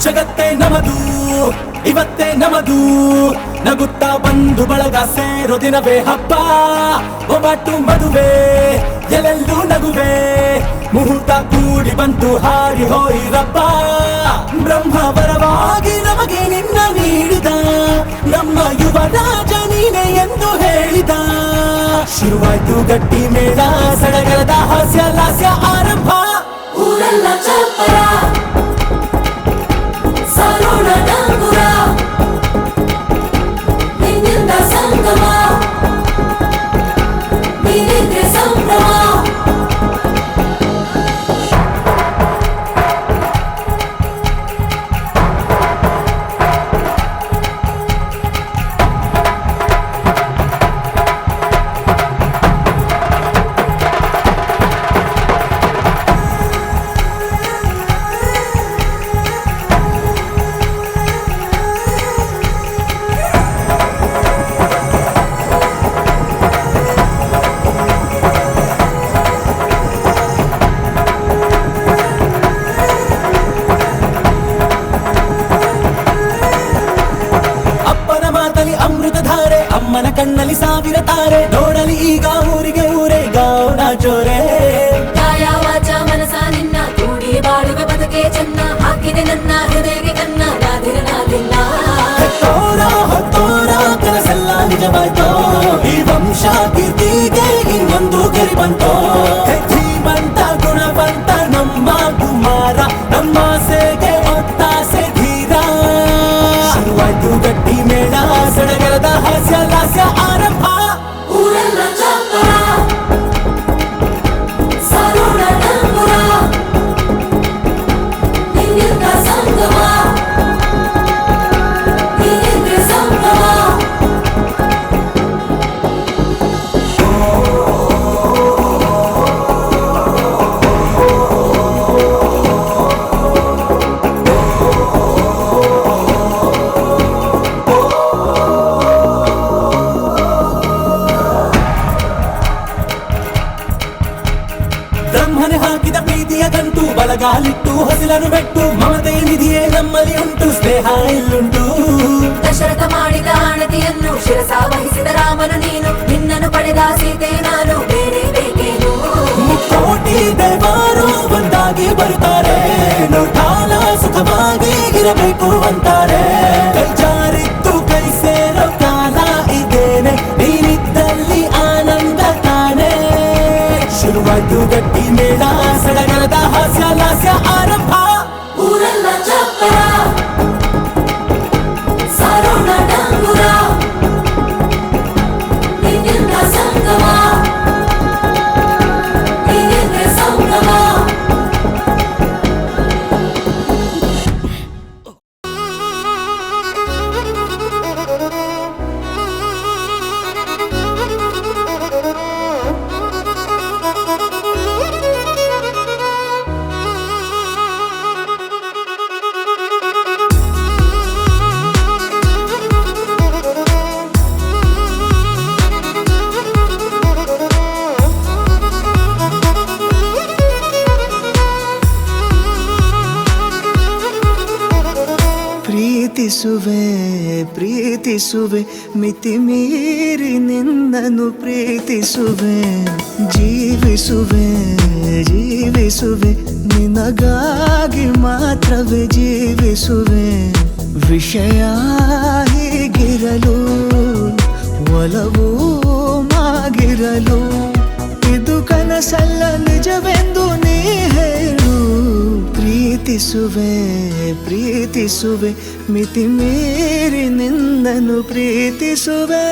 ಜಗತ್ತೇ ನಮದು ಇವತ್ತೇ ನಮದು ನಗುತ್ತಾ ಬಂದು ಬಳಗ ಸೇರೋ ದಿನವೇ ಹಬ್ಬ ಒಬ್ಬಟ್ಟು ಮದುವೆ ಎಲ್ಲೆಲ್ಲೂ ನಗುವೆ ಮುಹೂರ್ತ ಕೂಡಿ ಬಂತು ಹಾರಿ ಹೋಯಿರಪ್ಪ ಬ್ರಹ್ಮವರವಾಗಿ ನಮಗೆ ನಿನ್ನ ನೀಡಿದ ನಮ್ಮ ಯುವರಾಜ ನೀನೆ ಎಂದು ಹೇಳಿದ ಶುರುವಾಯ್ತು ಗಟ್ಟಿ ಮೇಳ ಸಡಗರದ ಹಾಸ್ಯ ಲಾಸ್ಯ ಆರಂಭ ಊರೆಲ್ಲ ಚಪ್ಪರ ಸಾರೋಣ ಡಂಗುರ ನಿನ್ನಿಂದ ಸಂಗಮ ನೀನಿದ್ರೆ ಸಂಭ್ರಮ ಅವನ ಕಣ್ಣಲ್ಲಿ ಸಾವಿರ ತಾರೆ ನೋಡಲಿ ಈಗ ಊರಿಗೆ ಊರೇ ಗೌಡ ಜೋರೆ ಕಾಯ ವಾಚ ಮನಸ ನಿನ್ನ ಕೂಡಿ ಬಾಳುವೆ ಬದುಕೆ ಚೆನ್ನ ಹಾಕಿದೆ ನನ್ನ ಹೃದಯಕ್ಕೆ ಕನ್ನ ರಾಧಿರನಾಗಿಲ್ಲ ಹೊತ್ತೋರ ಹೊತ್ತೋರ ಕನಸೆಲ್ಲ ನಿಜವಾಯ್ತೋ ಈ ವಂಶ ಕೀರ್ತಿಗೆ ಇನ್ನೊಂದು ಗೆರಿ ಬಂತೋ ಧೀಮಂತ ಗುಣವಂತ ನಮ್ಮ ಕುಮಾರ ನಮ್ಮ ಸೇಗೆ ಒತ್ತಾಸೆ ಧೀರ ಶುರುವಾಯ್ತು ಗಟ್ಟಿ ಮೇಳ ಸಡಗರದ ಹಾಸ್ಯ ಲಾಸ್ಯ ಆರಂಭ ಊರೆಲ್ಲ ಚಾಪರ ಸಾರೋಣ ಡಂಗುರ ನಿನ್ನಿಂದ ಸಂಗಮ ನೀನಿದ್ರೆ ಸಂಗಮ ಬ್ರಹ್ಮನೆ ಹಾಕಿದ ಪ್ರೀತಿಯ ಗಂಟು ಬಲಗಾಲಿಟ್ಟು ಹೊಸಲನು ಬೆಟ್ಟು ಮಮತೆ ನಿಧಿಯೇ ನಮ್ಮಲ್ಲಿ ಉಂಟು ಸ್ನೇಹ ಇಲ್ಲುಂಟು ದಶರಥ ಮಾಡಿದ ಆಣತಿಯನ್ನು ಶಿರಸ ವಹಿಸಿದ ರಾಮನು ನೀನು ನಿನ್ನನ್ನು ಪಡೆದ ಸೀತೆ ನಾನು ಬೇರೆ ಬೇಕೇನು ಮುಕ್ಕೋಟಿ ದೇವರು ಒಂದಾಗಿ ಬರುತ್ತಾರೆ ನೋಟಾಲ ಸುಖವಾಗಿ ಇರಬೇಕು ಅಂತಾರೆ ಕೈ ಜಾರಿತ್ತು ಕೈ ಸೇರೋ ಕಾಲ ಇದೇನೆ ನೀನಿದ್ದಲ್ಲಿ ಆನಂದ ತಾನೆ ಶುರುವಾಯ್ತು ಗಟ್ಟಿ ಮೇಳ ಸಡಗರದ ಹಾಸ್ಯ ಲಾಸ್ಯ ಆರಂಭ ಊರೆಲ್ಲ ಚಾಪರ ಸಾರೋಣ ಡಂಗುರ ನಿನ್ನಿಂದ ಸಂಗಮ ನೀನಿದ್ರೆ ಸಂಗಮ ಪ್ರೀತಿಸುವೆ ಪ್ರೀತಿಸುವೆ ಮಿತಿ ಮೀರಿ ನಿನ್ನನ್ನು ಪ್ರೀತಿಸುವೆ ಜೀವಿಸುವೆ ಜೀವಿಸುವೆ ನಿನಗಾಗಿ ಮಾತ್ರವೇ ಜೀವಿಸುವೆ ವಿಷಯ ಹೀಗಿರಲು ಒಲವು ಮಾಗಿರಲು ಇದು ಕನಸಲ್ಲ ನಿಜವೆಂದು ನೀ ಹೇಳು ಪ್ರೀತಿಸುವೆ ಪ್ರೀತಿಸುವೆ ಮಿತಿ ಮೀರಿ ನಿನ್ನನ್ನು ಪ್ರೀತಿಸುವೆ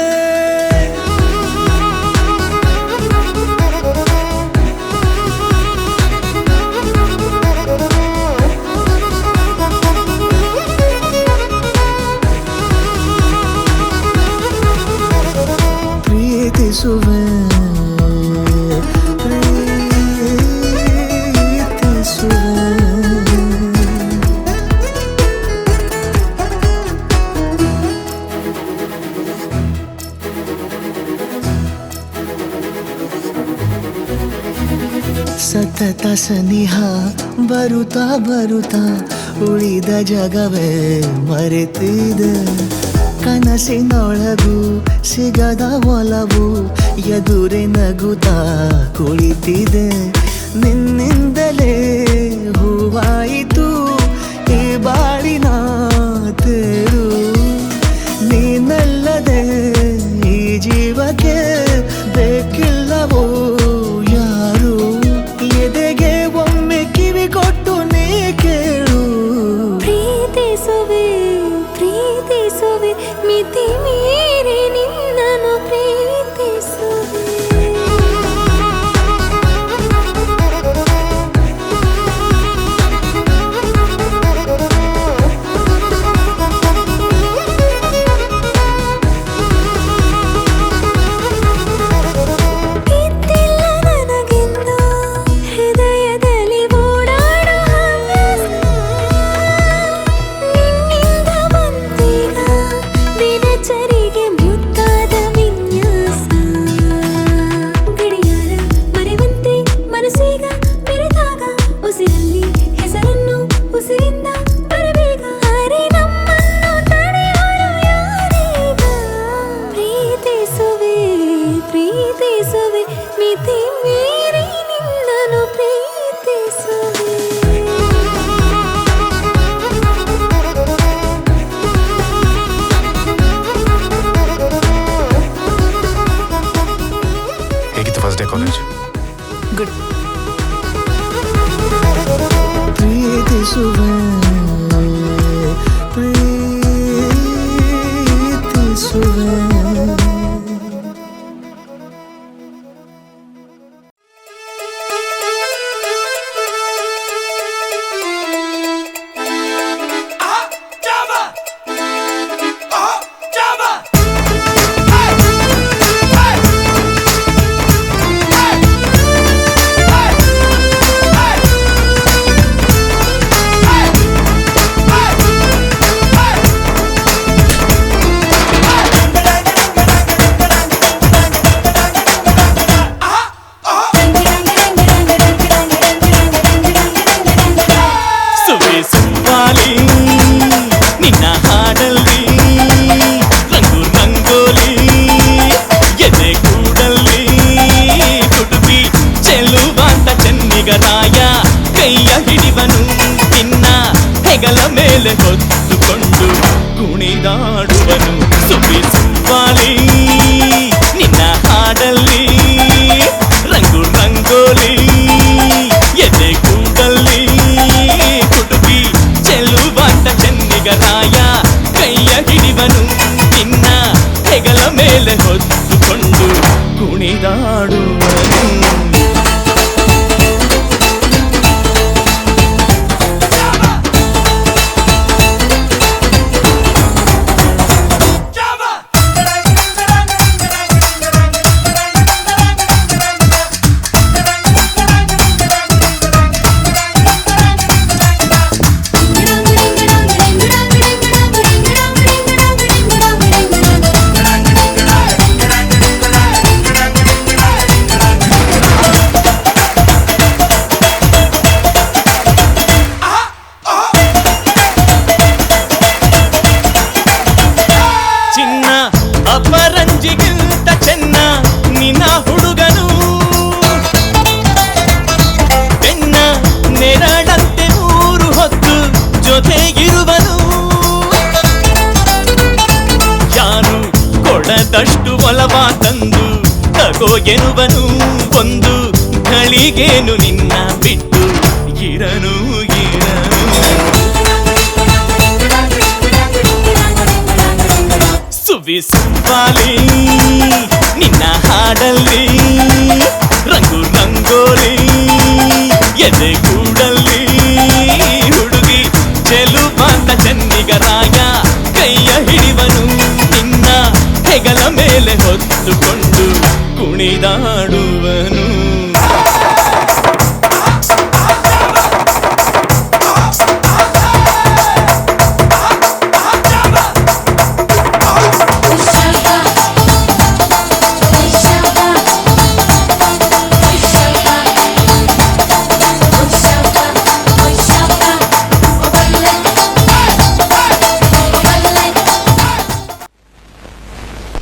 ಪ್ರೀತಿಸುವೆ ಸತತ ಸನಿಹ ಬರುತ್ತಾ ಬರುತ್ತಾ ಉಳಿದ ಜಗವೇ ಮರೆತಿದೆ ಕನಸಿನೊಳಗೂ ಸಿಗದ ಒಲವು ಎದುರೆ ನಗುತ್ತಾ ಕುಳಿತಿದೆ ನಿನ್ನಿಂದಲೇ ಹೂವಾಯಿತು ಈ ಬಾಳಿನ ತೇರು ನೀನಲ್ಲದೆ ಈ ಜೀವಕ್ಕೆ ಬೇಕಿಲ್ಲವೋ ಯಾರು ಎದೆಗೆ ಒಮ್ಮೆ ಕಿವಿ ಕೊಟ್ಟು ನೀ ಕೇಳು ಪ್ರೀತಿಸುವೆ ಪ್ರೀತಿಸುವೆ ಮಿತಿ ಮೀರಿ ನಿನ್ನನ್ನು ಪ್ರೀತಿಸುವೆ ಕಾಲೇಜ್ ಗುಡ್. ಪ್ರೀತಿಸುವೆ ಪ್ರೀತಿಸುವೆ. ನಿನ್ನ ಹಾಡಲ್ಲಿ ರಂಗು ರಂಗೋಲಿ ಎದೆ ಕೂಡಲ್ಲಿ ಕುಟುಂಬಿ ಚೆಲುವಾಂತ ಚೆನ್ನಿಗರಾಯ ಕೈಯ ಹಿಡಿವನು ನಿನ್ನ ಹೆಗಲ ಮೇಲೆ ಹೊತ್ತುಕೊಂಡು ಕುಣಿದಾಡುವನು. ಸುಬ್ಬಿ ಸುಬ್ಬಾಲಿ ನಿನ್ನ ಹಾಡಲ್ಲಿ ರಂಗು ರಂಗೋಲಿ ಎದೆ ಕೂಡಲ್ಲಿ ಕುಟುಂಬಿ ಚೆಲುವಾಂತ ಚೆನ್ನಿಗರಾಯ ಕೈಯ ಹಿಡಿವನು ನಿನ್ನ ಹೆಗಲ ಮೇಲೆ ಹೊತ್ತುಕೊಂಡು ಕುಣಿದಾಡುವನು. ಅಪರಂಜಿಗಿಂತ ಚೆನ್ನ ನಿನ್ನ ಹುಡುಗನು ಬೆನ್ನ ನೆರಳಂತೆ ಮೂರು ಹೊತ್ತು ಜೊತೆಗಿರುವನು. ಯಾರು ಕೊಡದಷ್ಟು ಒಲವ ತಂದು ತಗೋ ಎನ್ನುವನು. ಒಂದು ಗಳಿಗೇನು ನಿನ್ನ ಬಿಟ್ಟು ಇರನು ಇರನು. ಸುವಿ ಸುಬ್ಬಾಲಿ ನಿನ್ನ ಹಾಡಲ್ಲಿ ರಂಗು ರಂಗೋಲಿ ಎದೆ ಕೂಡಲ್ಲಿ ಹುಡುಗಿ ಚೆಲುವಾಂತ ಚೆನ್ನಿಗರಾಯ ಕೈಯ ಹಿಡಿವನು ನಿನ್ನ ಹೆಗಲ ಮೇಲೆ ಹೊತ್ತುಕೊಂಡು ಕುಣಿದಾಡುವನು.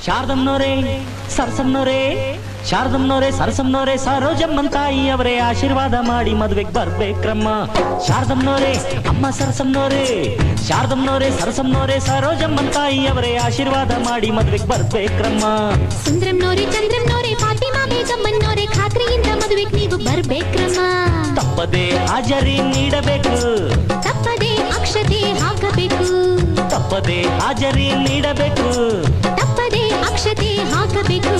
ಶಾರದಮ್ಮನವರೇ ಸರಸಮ್ಮನವರೇ ಶಾರದಮ್ಮನವರೇ ಸರಸಮ್ಮನವರೇ ಸರೋಜಮ್ಮನ್ ತಾಯಿ ಅವರೇ ಆಶೀರ್ವಾದ ಮಾಡಿ ಮದುವೆಗೆ ಬರ್ಬೇಕ್ರಮ್ಮ. ಶಾರದಮ್ಮನವರೇ ಅಮ್ಮ ಸರಸಮ್ಮನವರೇ ಶಾರದಮ್ಮನವರೇ ಸರಸಮ್ಮನವರೇ ಸರೋಜಮ್ಮನ್ ತಾಯಿ ಅವರೇ ಆಶೀರ್ವಾದ ಮಾಡಿ ಮದುವೆಗೆ ಬರ್ಬೇಕ್ರಮ್ಮ. ಸುಂದ್ರಮ್ನವರೇ ಚಂದ್ರಮ್ನವರೇ ಫಾತಿಮಾ ಬೇಗಮ್ಮನವರೇ ಖಾತ್ರಿಯಿಂದ ಮದುವೆಗೆ ನೀವು ಬರ್ಬೇಕ್ರಮ್ಮ. ತಪ್ಪದೆ ಹಾಜರಿ ನೀಡಬೇಕು ತಪ್ಪದೆ ಅಕ್ಷತೆ ಹಾಕಬೇಕು ತಪ್ಪದೆ ಹಾಜರಿ ನೀಡಬೇಕು ತಪ್ಪದೆ ಅಕ್ಷತೆ ಹಾಕಬೇಕು.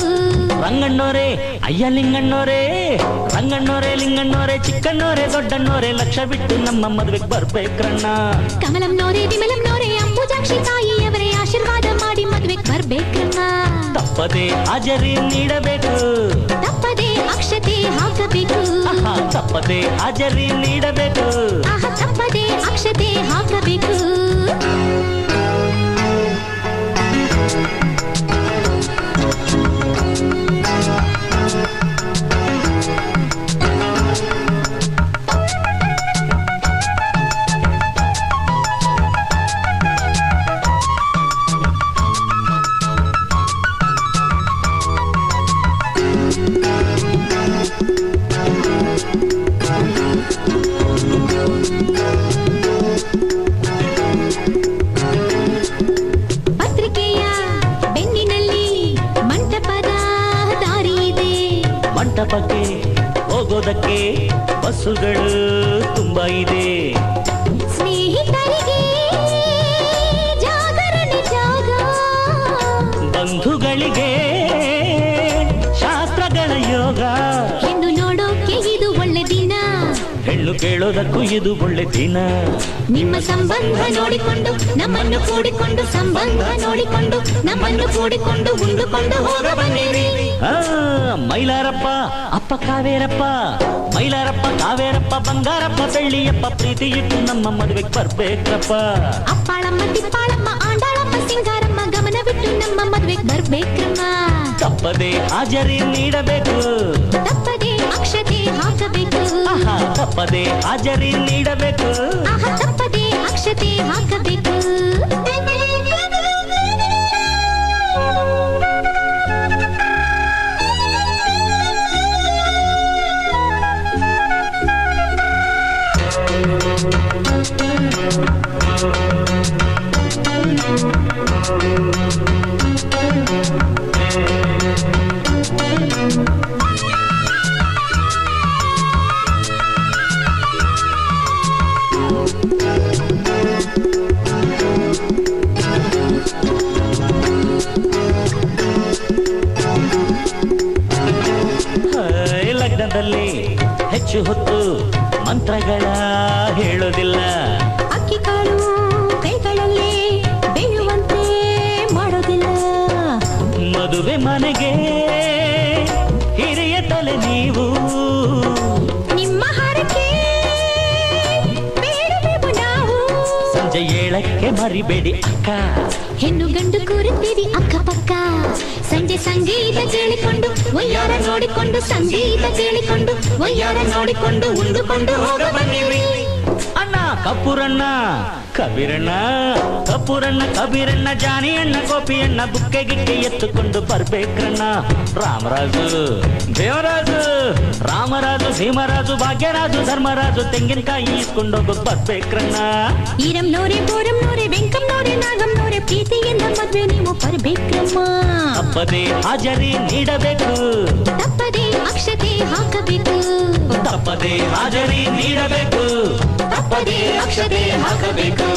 ರಂಗಣ್ಣೋರೇ ಅಯ್ಯ ಲಿಂಗಣ್ಣೋರೇ ರಂಗಣ್ಣೋರೇ ಲಿಂಗಣ್ಣೋರೇ ಚಿಕ್ಕಣ್ಣೋರೇ ದೊಡ್ಡಣ್ಣೋರೇ ಲಕ್ಷ ಬಿಟ್ಟು ನಮ್ಮ ಮದುವೆಗೆ ಬರ್ಬೇಕ್ರಣ್ಣ. ಕಮಲಮ್ನವರೇ ವಿಮಲಮ್ನವರೇ ಅಂಬುಜಾಕ್ಷಿ ತಾಯಿಯವರೇ ಆಶೀರ್ವಾದ ಮಾಡಿ ಮದುವೆಗೆ ಬರ್ಬೇಕ್ರಮ್ಮ. ತಪ್ಪದೆ ಹಾಜರಿ ನೀಡಬೇಕು ತಪ್ಪದೆ ಅಕ್ಷತೆ ಹಾಕಬೇಕು ತಪ್ಪದೆ ಹಾಜರಿ ನೀಡಬೇಕು ತಪ್ಪದೆ ಅಕ್ಷತೆ ಹಾಕಬೇಕು. ಮಂಟಪಕ್ಕೆ ಹೋಗೋದಕ್ಕೆ ಬಸ್ಸುಗಳು ತುಂಬಾ ಇದೆ. ಸ್ನೇಹಿತರಿಗೆ ಜಾಗರಣೆ ಜಾಗ, ಬಂಧುಗಳಿಗೆ ಶಾಸ್ತ್ರಗಳ ಯೋಗ. ಹೆಣ್ಣು ನೋಡೋಕೆ ಇದು ಒಳ್ಳೆ ದಿನ, ಹೆಣ್ಣು ಕೇಳೋದಕ್ಕೂ ಇದು ಒಳ್ಳೆ ದಿನ. ನಿಮ್ಮ ಸಂಬಂಧ ನೋಡಿಕೊಂಡು ನಮ್ಮನ್ನು ಕೂಡಿಕೊಂಡು, ಸಂಬಂಧ ನೋಡಿಕೊಂಡು ನಮ್ಮನ್ನು ಕೂಡಿಕೊಂಡು ಉಂಡುಕೊಂಡು ಹೋಗ ಬನ್ನಿರಿ. ಮೈಲಾರಪ್ಪ ಅಪ್ಪ ಕಾವೇರಪ್ಪ, ಮೈಲಾರಪ್ಪ ಕಾವೇರಪ್ಪ ಬಂಗಾರಪ್ಪ ಬೆಳ್ಳಿಯಪ್ಪ, ಪ್ರೀತಿ ಇಟ್ಟು ನಮ್ಮ ಮದುವೆಗೆ ಬರ್ಬೇಕಪ್ಪ. ಅಪ್ಪಾಳಮ್ಮ ತಿಪ್ಪಾಳಮ್ಮ ಆಂಡಾಳಮ್ಮ ಸಿಂಗಾರಮ್ಮ ಗಮನವಿಟ್ಟು ನಮ್ಮ ಮದುವೆಗೆ ಬರ್ಬೇಕ್ರಮ್ಮ. ತಪ್ಪದೆ ಹಾಜರಿ ನೀಡಬೇಕು, ತಪ್ಪದೆ ಅಕ್ಷತೆ ಹಾಕಬೇಕು, ತಪ್ಪದೆ ಹಾಜರಿ ನೀಡಬೇಕು, ತಪ್ಪದೆ ಅಕ್ಷತೆ ಹಾಕಬೇಕು. ಲಗ್ನದಲ್ಲಿ ಹೆಚ್ಚು ಹೊತ್ತು ಮಂತ್ರಗಳ ಹೇಳೋದಿಲ್ಲ. ಅಕ್ಕಿ ಕಾಳು ಕೈಗಳಲ್ಲಿ ಬೇಯುವಂತೆ ಮಾಡೋದಿಲ್ಲ. ಮದುವೆ ಮನೆಗೆ ಹಿರಿಯ ತಲೆ ನೀವು, ನಿಮ್ಮ ಹರಕೆ ಬೇಡುವೆವು ನಾವು. ಸಂಜೆ 7ಕ್ಕೆ ಮರಿಬೇಡಿ ಅಕ್ಕ, ಹೆಣ್ಣು ಗಂಡು ಕೂರುತ್ತೀರಿ ಅಕ್ಕಪಕ್ಕ. ಸಂಜೆ ಸಂಗೀತ ಕೇಳಿಕೊಂಡು ಒಯ್ಯಾರ ನೋಡಿಕೊಂಡು, ಸಂಗೀತ ಕೇಳಿಕೊಂಡು ಒಯ್ಯಾರ ನೋಡಿಕೊಂಡು ಉಂಡುಕೊಂಡು ಹೋಗ ಬನ್ನಿರಿ. ಅಣ್ಣ ಕಪೂರಣ್ಣ ಕಬೀರಣ್ಣ, ಕಪೂರಣ್ಣ ಕಬೀರಣ್ಣ, ಜಾನಿ ಅಣ್ಣ ಗೋಪಿಯಣ್ಣ, ಬುಕ್ಕೆ ಗಿಕ್ಕೆ ಎತ್ತುಕೊಂಡು ಬರ್ಬೇಕ್ರಣ್ಣ. ರಾಮರಾಜು ದೇವರಾಜು, ರಾಮರಾಜು ಭೀಮರಾಜು ಭಾಗ್ಯರಾಜು ಧರ್ಮರಾಜು, ತೆಂಗಿನಕಾಯಿ ಇಸ್ಕೊಂಡೋಗೋದು ಬರ್ಬೇಕ್ರಣ್ಣ. ಈರಂನೋರೆ ಬೋರಂನೋರೆ ವೆಂಕಮ್ನೋರೆ ನಾಗಮ್ನೋರೆ, ಪ್ರೀತಿಯಿಂದ ಮದ್ವೆ ನೀವು ಬರ್ಬೇಕ್ರಮ್ಮ. ತಪ್ಪದೆ ಹಾಜರಿ ನೀಡಬೇಕು, ತಪ್ಪದೆ ಅಕ್ಷತೆ ಹಾಕಬೇಕು, ತಪ್ಪದೆ ಹಾಜರಿ ನೀಡಬೇಕು, ತಪ್ಪದೆ ಅಕ್ಷತೆ ಹಾಕಬೇಕು.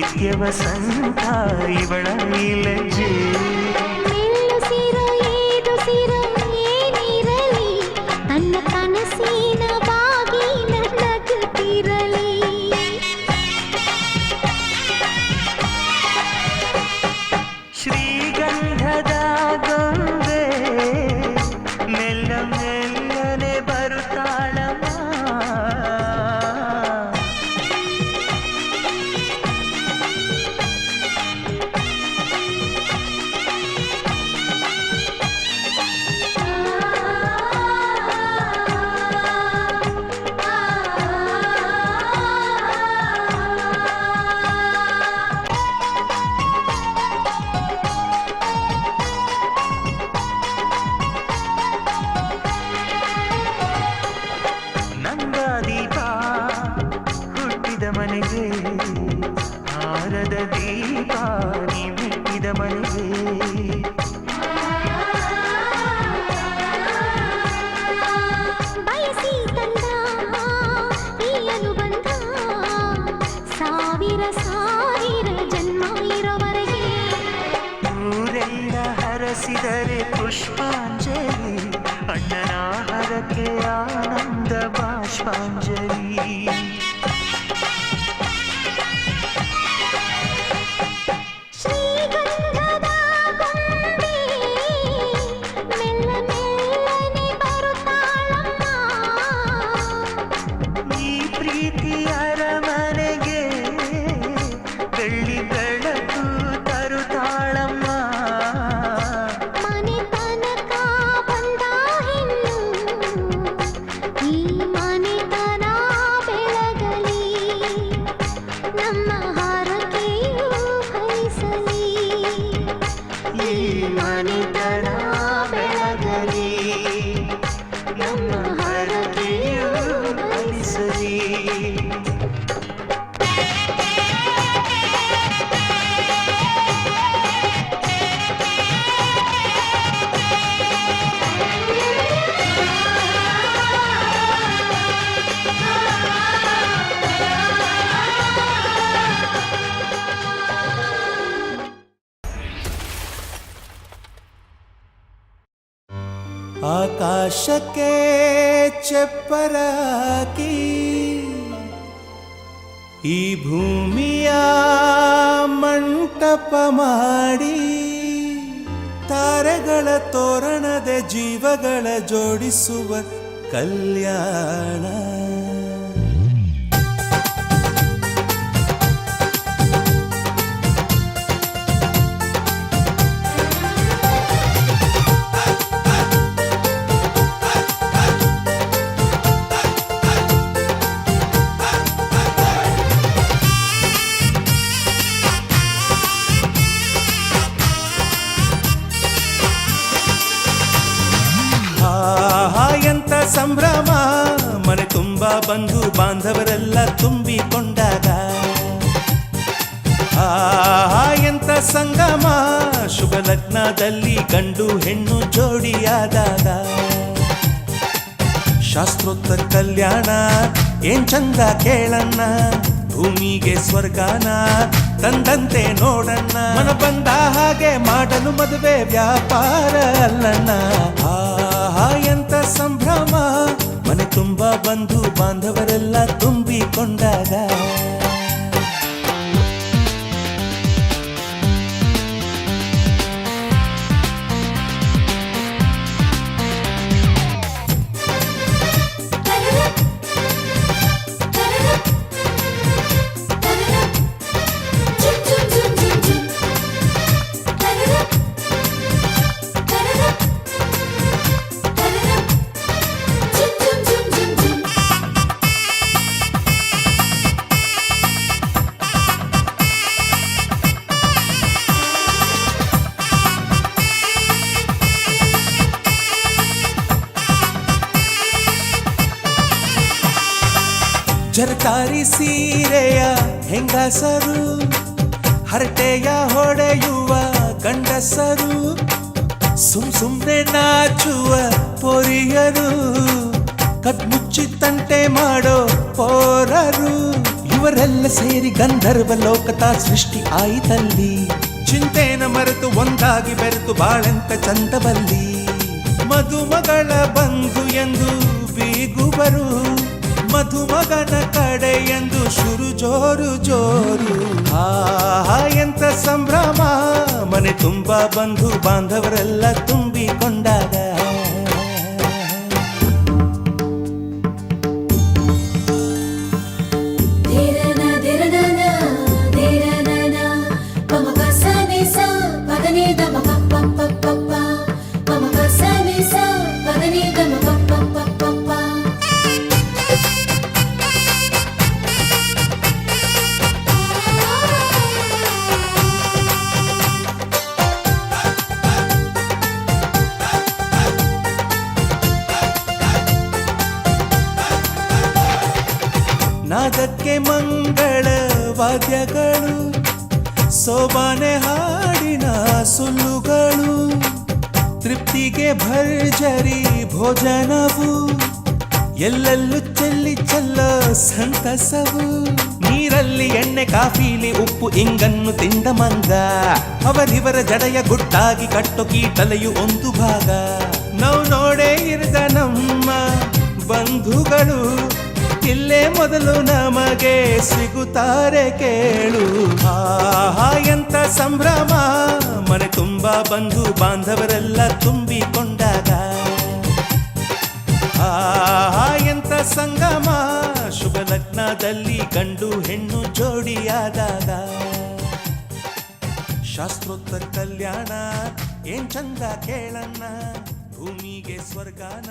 ಪ್ರೀತಿಯ ವಸಂತ ಇವಳ ಇಲಜೆ ಮೆಲ್ಲುಸಿರೋ ಏದುಸಿರೋ ಏನಿರಲಿ ತನ್ನ ಕನಸಿನ ಬಾಗಿನ ನಗುತ್ತಿರಲಿ ಶ್ರೀಗಂಧದ ಗೊಂಬೆ ಮೆಲ್ಲ ಮೆಲ್ಲನೆ ಬರುತ್ತಾಳಮ್ಮ ನಂದಾದೀಪ ಹುಟ್ಟಿದ ಮನೆಗೆ ಹಾರದ ದೀಪ ನೀ ಮೆಟ್ಟಿದ ಮನೆಗೆ ಬಯಸಿ ತಂದ ಈ ಅನುಬಂಧ ಸಾವಿರ ಸಾವಿರ ಜನ್ಮ ಇರೋವರೆಗೆ ಊರೆಲ್ಲ ಹರಸಿದರೆ ಪುಷ್ಪಾಂಜಲಿ ಅಣ್ಣನ ಹರಕೆ ಆನಂದ ಬಾಷ್ಪಾಂಜಲಿ ಶ್ರೀಗಂಧದ ಗೊಂಬೆ ಮೆಲ್ಲ ಮೆಲ್ಲನೆ ಬರುತ್ತಾಳಮ್ಮ ಈ ಪ್ರೀತಿ ಅರಮನೆಗೆ ಬೆಳ್ಳಿ ಬೆಳಕು ತರುತ್ತಾಳಮ್ಮ ಮನೆ ತನಕ ಬಂದ ಹೆಣ್ಣು ಈ ಮನೆತನ ಬೆಳಗಲಿ ನಮ್ಮ ಹಾರಕೆಯು ಫಲಿಸಲಿ ಈ ಮನೆತನ ಬೆಳಗಲಿ ನಮ್ಮ ಹರಕೆಯು ಫಲಿಸಲಿ ಆಕಾಶಕ್ಕೆ ಚಪ್ಪರಾಕಿ ಈ ಭೂಮಿಯ ಮಂಟಪ ಮಾಡಿ ತಾರೆಗಳ ತೋರಣದ ಜೀವಗಳ ಜೋಡಿಸುವ ಕಲ್ಯಾಣ ಎಂತ ಸಂಭ್ರಮ ಮನೆ ತುಂಬ ಬಂಧು ಬಾಂಧವರೆಲ್ಲ ತುಂಬಿಕೊಂಡಾಗ ಎಂತ ಸಂಗಮ ಶುಭ ಲಗ್ನದಲ್ಲಿ ಗಂಡು ಹೆಣ್ಣು ಜೋಡಿಯಾದಾಗ ಶಾಸ್ತ್ರೋತ್ತರ ಕಲ್ಯಾಣ ಏನ್ ಚಂದ ಕೇಳಣ್ಣ ಭೂಮಿಗೆ ಸ್ವರ್ಗಾನ ತಂದಂತೆ ನೋಡಣ್ಣ ಮನ ಬಂದ ಹಾಗೆ ಮಾಡಲು ಮದುವೆ ವ್ಯಾಪಾರ ಅಲ್ಲಣ್ಣ ಎಂತ ಸಂಭ್ರಮ ಮನೆ ತುಂಬ ಬಂಧು ಬಾಂಧವರೆಲ್ಲ ತುಂಬಿಕೊಂಡಾಗ ಜರಕಾರಿ ಸೀರೆಯ ಹೆಂಗಸರು ಹರಟೆಯ ಹೊಡೆಯುವ ಗಂಡಸರು ಸುಮ್ನೆ ನಾಚುವ ಪೊರಿಯರು ಕದ್ಮುಚ್ಚಿ ತಂಟೆ ಮಾಡೋ ಪೋರರು ಇವರೆಲ್ಲ ಸೇರಿ ಗಂಧರ್ವ ಲೋಕದ ಸೃಷ್ಟಿ ಆಯಿತಲ್ಲಿ. ಚಿಂತೆನ ಮರೆತು ಒಂದಾಗಿ ಬೆರೆತು ಬಾಳೆಂತ ಚಂದವಲ್ಲಿ. ಮಧುಮಗಳ ಬಂಧು ಎಂದು ಬೀಗುವರು, ಮಧುಮಗನ ಕಡೆ ಎಂದು ಶುರು ಜೋರು ಜೋರು. ಆಹಾ ಎಂತ ಸಂಭ್ರಮ, ಮನೆ ತುಂಬ ಬಂಧು ಬಾಂಧವರೆಲ್ಲ ತುಂಬಿಕೊಂಡಾಗ. ನಾದಕ್ಕೆ ಮಂಗಳ ವಾದ್ಯಗಳು, ಸೋಬಾನೆ ಹಾಡಿನ ಸುಳ್ಳುಗಳು, ತೃಪ್ತಿಗೆ ಭರ್ಜರಿ ಭೋಜನವು, ಎಲ್ಲೆಲ್ಲೂ ಚೆಲ್ಲಿ ಚೆಲ್ಲೋ ಸಂತಸವು. ನೀರಲ್ಲಿ ಎಣ್ಣೆ ಕಾಫಿಲಿ ಉಪ್ಪು ಇಂಗನ್ನು ತಿಂದ ಮಂಗ, ಅವರಿವರ ಜಡೆಯ ಗುಟ್ಟಾಗಿ ಕಟ್ಟೋ ಕೀಟಲೆಯು ಒಂದು ಭಾಗ. ನಾವು ನೋಡೇ ಇರದ ನಮ್ಮ ಬಂಧುಗಳು ಇಲ್ಲೇ ಮೊದಲು ನಮಗೆ ಸಿಗುತ್ತಾರೆ ಕೇಳು. ಆಹಾ ಎಂತ ಸಂಭ್ರಮ, ಮನೆ ತುಂಬ ಬಂಧು ಬಾಂಧವರೆಲ್ಲ ತುಂಬಿಕೊಂಡಾಗ. ಆಹಾ ಎಂತ ಸಂಗಮ, ಶುಭ ಲಗ್ನದಲ್ಲಿ ಗಂಡು ಹೆಣ್ಣು ಜೋಡಿಯಾದಾಗ. ಶಾಸ್ತ್ರೋತ್ತರ ಕಲ್ಯಾಣ ಏನ್ ಚಂದ ಕೇಳಣ್ಣ, ಭೂಮಿಗೆ ಸ್ವರ್ಗಾನ.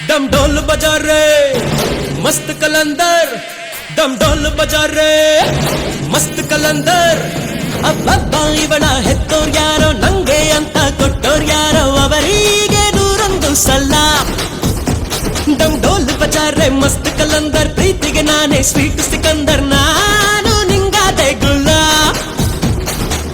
डम ढोल बजा रे मस्त कलंदर, डम ढोल बजा रे मस्त कलंदर. ಅಬ್ಬಬ್ಬ ಇವಳ ಹೆತ್ತೋರ್ ಯಾರೋ ನಂಗೆ ಅಂತ ಕೊಟ್ಟೋರ್ ಯಾರೋ, ಅವರಿಗೆ ನೂರೊಂದು ಸಲ. ಡಮ್ ಢೋಲ್ ಬಜಾ ರೆ ಮಸ್ತ್ ಕಲಂದರ್, ಪ್ರೀತಿಗೆ ನಾನೇ ಸ್ವೀಟ್ ಸಿಕಂದರ್, ನಾನು ನಿಂಗಾದೆ ಗುಲ್ಲ.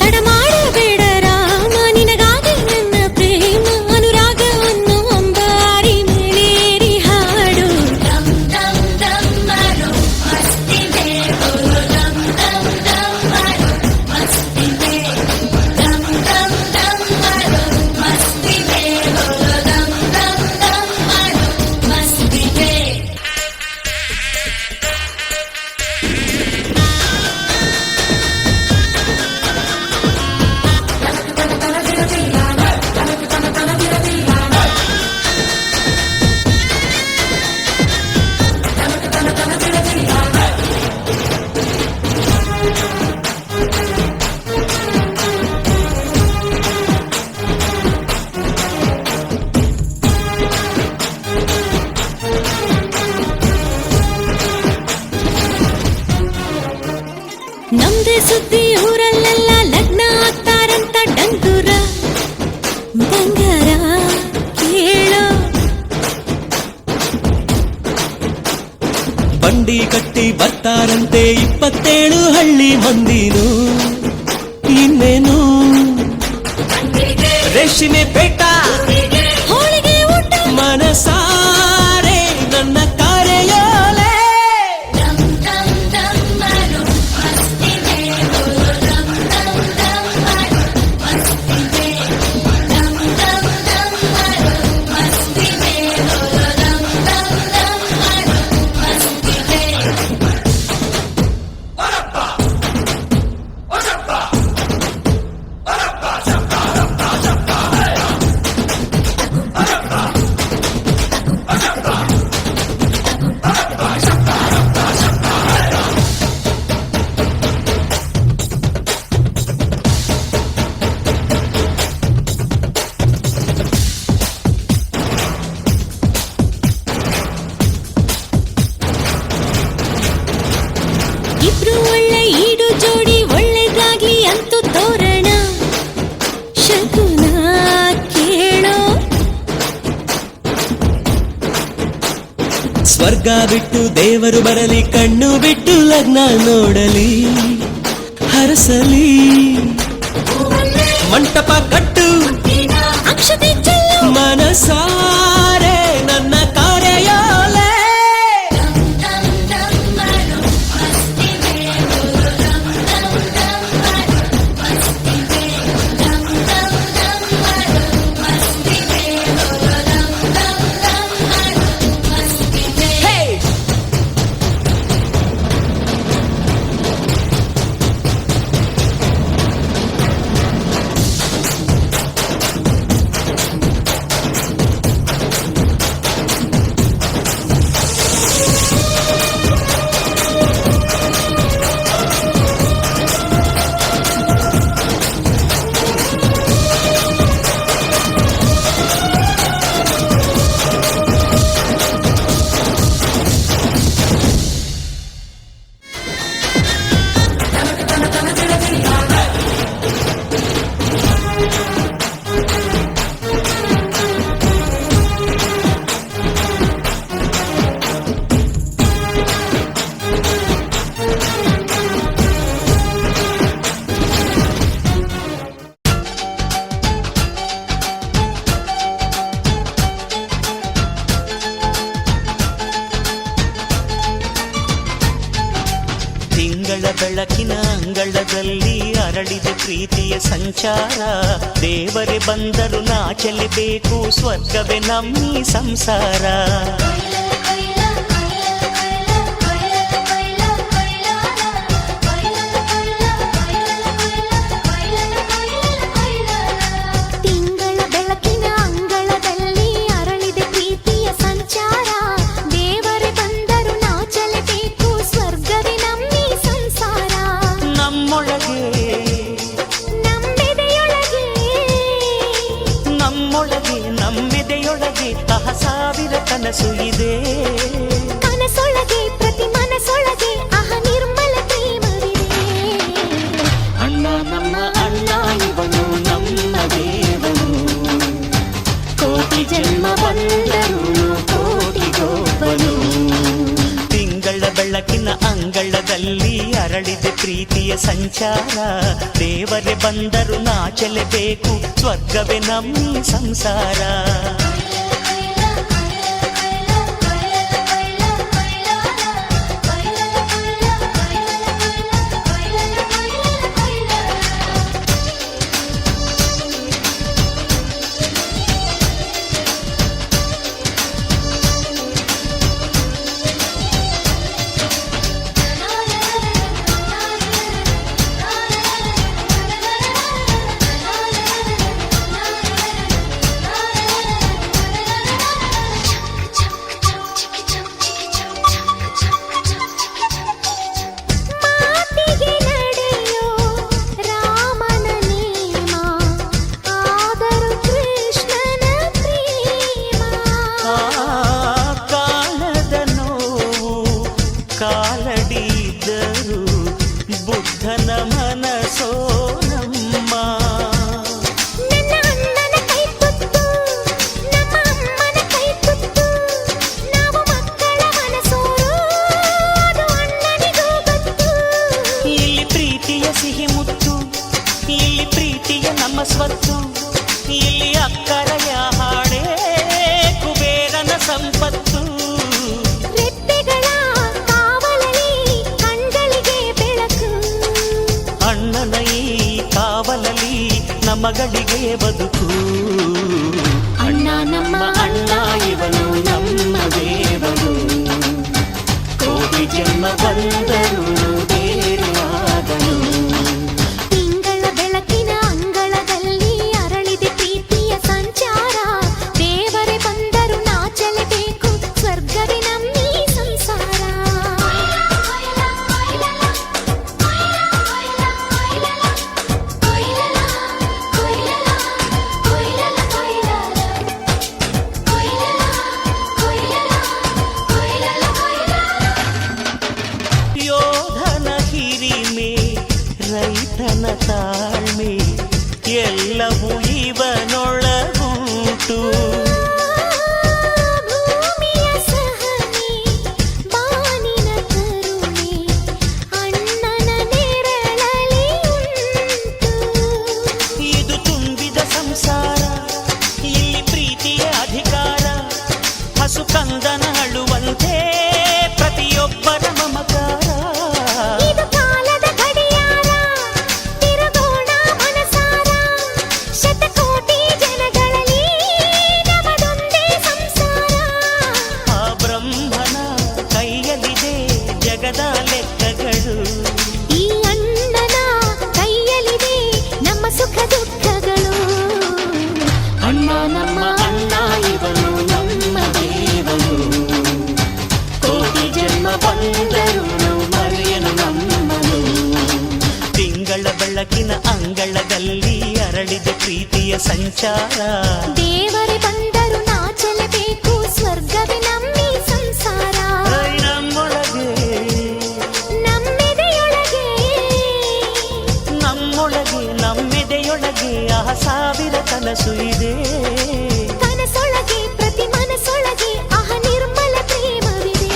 ತಡ ಮಾಡಬೇಡ ರಾಮ, ನಿನಗಾಗಿ ನನ್ನ ಪ್ರೇಮ ಅನುರಾಗ ಅನ್ನೋ ಅಂಬಾರಿ ಮೇಲೇರಿ ಹಾಡು. ದಮ್ ದಮ್ ದಮ್ ಮಾಡು ಮಸ್ತಿದೆ ಬೋಲು, ದಮ್ ದಮ್ ದಮ್ ಮಾಡು ಮಸ್ತಿದೆ, ದಮ್ ದಮ್ ದಮ್ ಮಾಡು ಮಸ್ತಿದೆ ಬೋಲು, ದಮ್ ದಮ್ ದಮ್ ಮಾಡು ಮಸ್ತಿದೆ. ನಮ್ದೇ ಸುದ್ದಿ ಊರಲ್ಲೆಲ್ಲ ಲಗ್ನ ಆಗ್ತಾರಂತ ಡಂಗುರ ಬಂಗಾರ ಕೇಳೋ. ಬಂಡಿ ಕಟ್ಟಿ ಬರ್ತಾರಂತೆ 27 ಹಳ್ಳಿ ಮಂದಿನು. ಇನ್ನೇನು ರೇಷ್ಮೆ ಪೇಟ ಹೋಳಿಗೆ ಊಟ ಮನಸಾರೆ ನನ್ನ ಕರೆಯೋಲೆ. ದಮ್ ದಮ್ ದಮ್ ಮಾಡು ಮಸ್ತಿದೆ ಬೋಲು, ದಮ್ ದಮ್ ದಮ್ ಮಾಡು ಮಸ್ತಿದೆ, ದಮ್ ದಮ್ ದಮ್ ಮಾಡು ಮಸ್ತಿದೆ ಬೋಲು, ದಮ್ ದಮ್ ದಮ್ ಮಾಡು ಮಸ್ತಿದೆ. ಹಗ್ಗ ಬಿಟ್ಟು ದೇವರು ಬರಲಿ, ಕಣ್ಣು ಬಿಟ್ಟು ಲಗ್ನ ನೋಡಲಿ, ಹರಸಲಿ. ಮಂಟಪ ಕಟ್ಟು, ಅಕ್ಷತೆ ಚೆಲ್ಲು, ಮನಸಾರೆ ನನ್ನ ಕಾರ್ಯೋಲೆ. ಬೆಳಕಿನ ಅಂಗಳದಲ್ಲಿ ಅರಳಿದ ಪ್ರೀತಿಯ ಸಂಚಾರ, ದೇವರೇ ಬಂದರು ನಾಚಲಿಬೇಕು, ಸ್ವರ್ಗವೇ ನಮ್ಮಿ ಸಂಸಾರ. ತಿಂಗಳ ಬೆಳಕಿನ ಅಂಗಳದಲ್ಲಿ ಅರಳಿದ ಪ್ರೀತಿಯ ಸಂಚಾರ, ದೇವರೇ ಬಂದರು ನಾಚಲೇಬೇಕು, ಸ್ವರ್ಗವೇ ನಮ್ಮಿ ಸಂಸಾರ. ನಮ್ಮೊಳಗೆ ನಮ್ಮೆದೆಯೊಳಗೆ ಸಾವಿರ ಕನಸು ಇದೆ, ಕನಸೊಳಗೆ ಪ್ರತಿ ಮನಸೊಳಗೆ ನಿರ್ಮಲ ಪ್ರೇಮವಿದೆ. ಅಣ್ಣ ನಮ್ಮ ಅಣ್ಣ ಇವನು ನಮ್ಮ ದೇವನು, ಕೋಟಿ ಜನ್ಮ ಬಂದರು ಕೋಟಿಗೊಬ್ಬನು. ತಿಂಗಳ ಬೆಳಕಿನ ಅಂಗಳದಲ್ಲಿ ಅರಳಿದ ಪ್ರೀತಿಯ ಸಂಚಾರ, ದೇವರೇ ಬಂದರು ನಾಚಲೇಬೇಕು, ಸ್ವರ್ಗವೇ ನಮ್ಮಿ ಸಂಸಾರ. ಕಾಲಡಿದ್ದರು ಬುದ್ಧನ ಮನಸೋ ನಮ್ಮ. ನನ್ನ ಅಣ್ಣನ ಕೈ ತುತ್ತು, ನಮ್ಮ ಅಮ್ಮನ ಕೈ ತುತ್ತು, ನಾವು ಮಕ್ಕಳ ಮನಸೋರು, ಅದು ಅಣ್ಣನಿಗೂ ಗೊತ್ತು. ಇಲ್ಲಿ ಪ್ರೀತಿಯ ಸಿಹಿ ಮುತ್ತು, ಇಲ್ಲಿ ಪ್ರೀತಿಯ ನಮ್ಮ ಸ್ವತ್ತು, ಇಲ್ಲಿ ಅಕ್ಕರೆಯ ಹಾಡೇ ಕುಬೇರನ ಸಂಪತ್ತು. ಅಣ್ಣನ ಈ ಕಾವಲಲ್ಲಿ ನಮಗಳಿಗೆ ಬದುಕು. ಅಣ್ಣ ನಮ್ಮ ಅಣ್ಣ ಇವನು ನಮ್ಮ ದೇವನು, ಕೋಟಿ ಜನ್ಮ ಬಂದರು ಬೇರೆಯಾದನು. ತಿಂಗಳ ಬೆಳಕಿನ ಅಂಗಳದಲ್ಲಿ ಅರಳಿದ ಪ್ರೀತಿಯ ಸಂಚಾರ, ದೇವರೇ ಬಂದರು ನಾಚಲೇಬೇಕು, ಸ್ವರ್ಗವೇ ನಮ್ಮಿ ಸಂಸಾರ. ಯೋಧನ ಹಿರಿಮೆ, ರೈತನ ತಾಳ್ಮೆ, ಎಲ್ಲವೂ ಇವನೊಳಗುಂಟು. ಭೂಮಿಯ ಸಹನೆ, ಲೆಕ್ಕಗಳು. ಈ ಅಣ್ಣನ ಕೈಯಲ್ಲಿದೆ ನಮ್ಮ ಸುಖ ದುಃಖಗಳು. ಅಣ್ಣ ನಮ್ಮ ಅಣ್ಣ ಇವನು ನಮ್ಮ ದೇವನು, ಕೋಟಿ ಜನ್ಮ ಬಂದರು ಮರೆಯನು ನಮ್ಮನು. ತಿಂಗಳ ಬೆಳಕಿನ ಅಂಗಳದಲ್ಲಿ ಅರಳಿದ ಪ್ರೀತಿಯ ಸಂಚಾರ. ದೇವರೇ ಬಂದರು ನಾಚಲೇಬೇಕು, ಸ್ವರ್ಗವೇ ನಮ್ಮಿ ಸಂಸಾರ. ನಮ್ಮೊಳಗೆ ನಮ್ಮೆದೆಯೊಳಗೆ ನಮ್ಮೊಳಗೆ ನಮ್ಮೆದೆಯೊಳಗೆ ಆ ಸಾವಿರ ಕನಸು ಇದೆ. ಕನಸೊಳಗೆ ಪ್ರತಿ ಮನಸೊಳಗೆ ಆಹ ನಿರ್ಮಲ ಪ್ರೇಮವಿದೆ.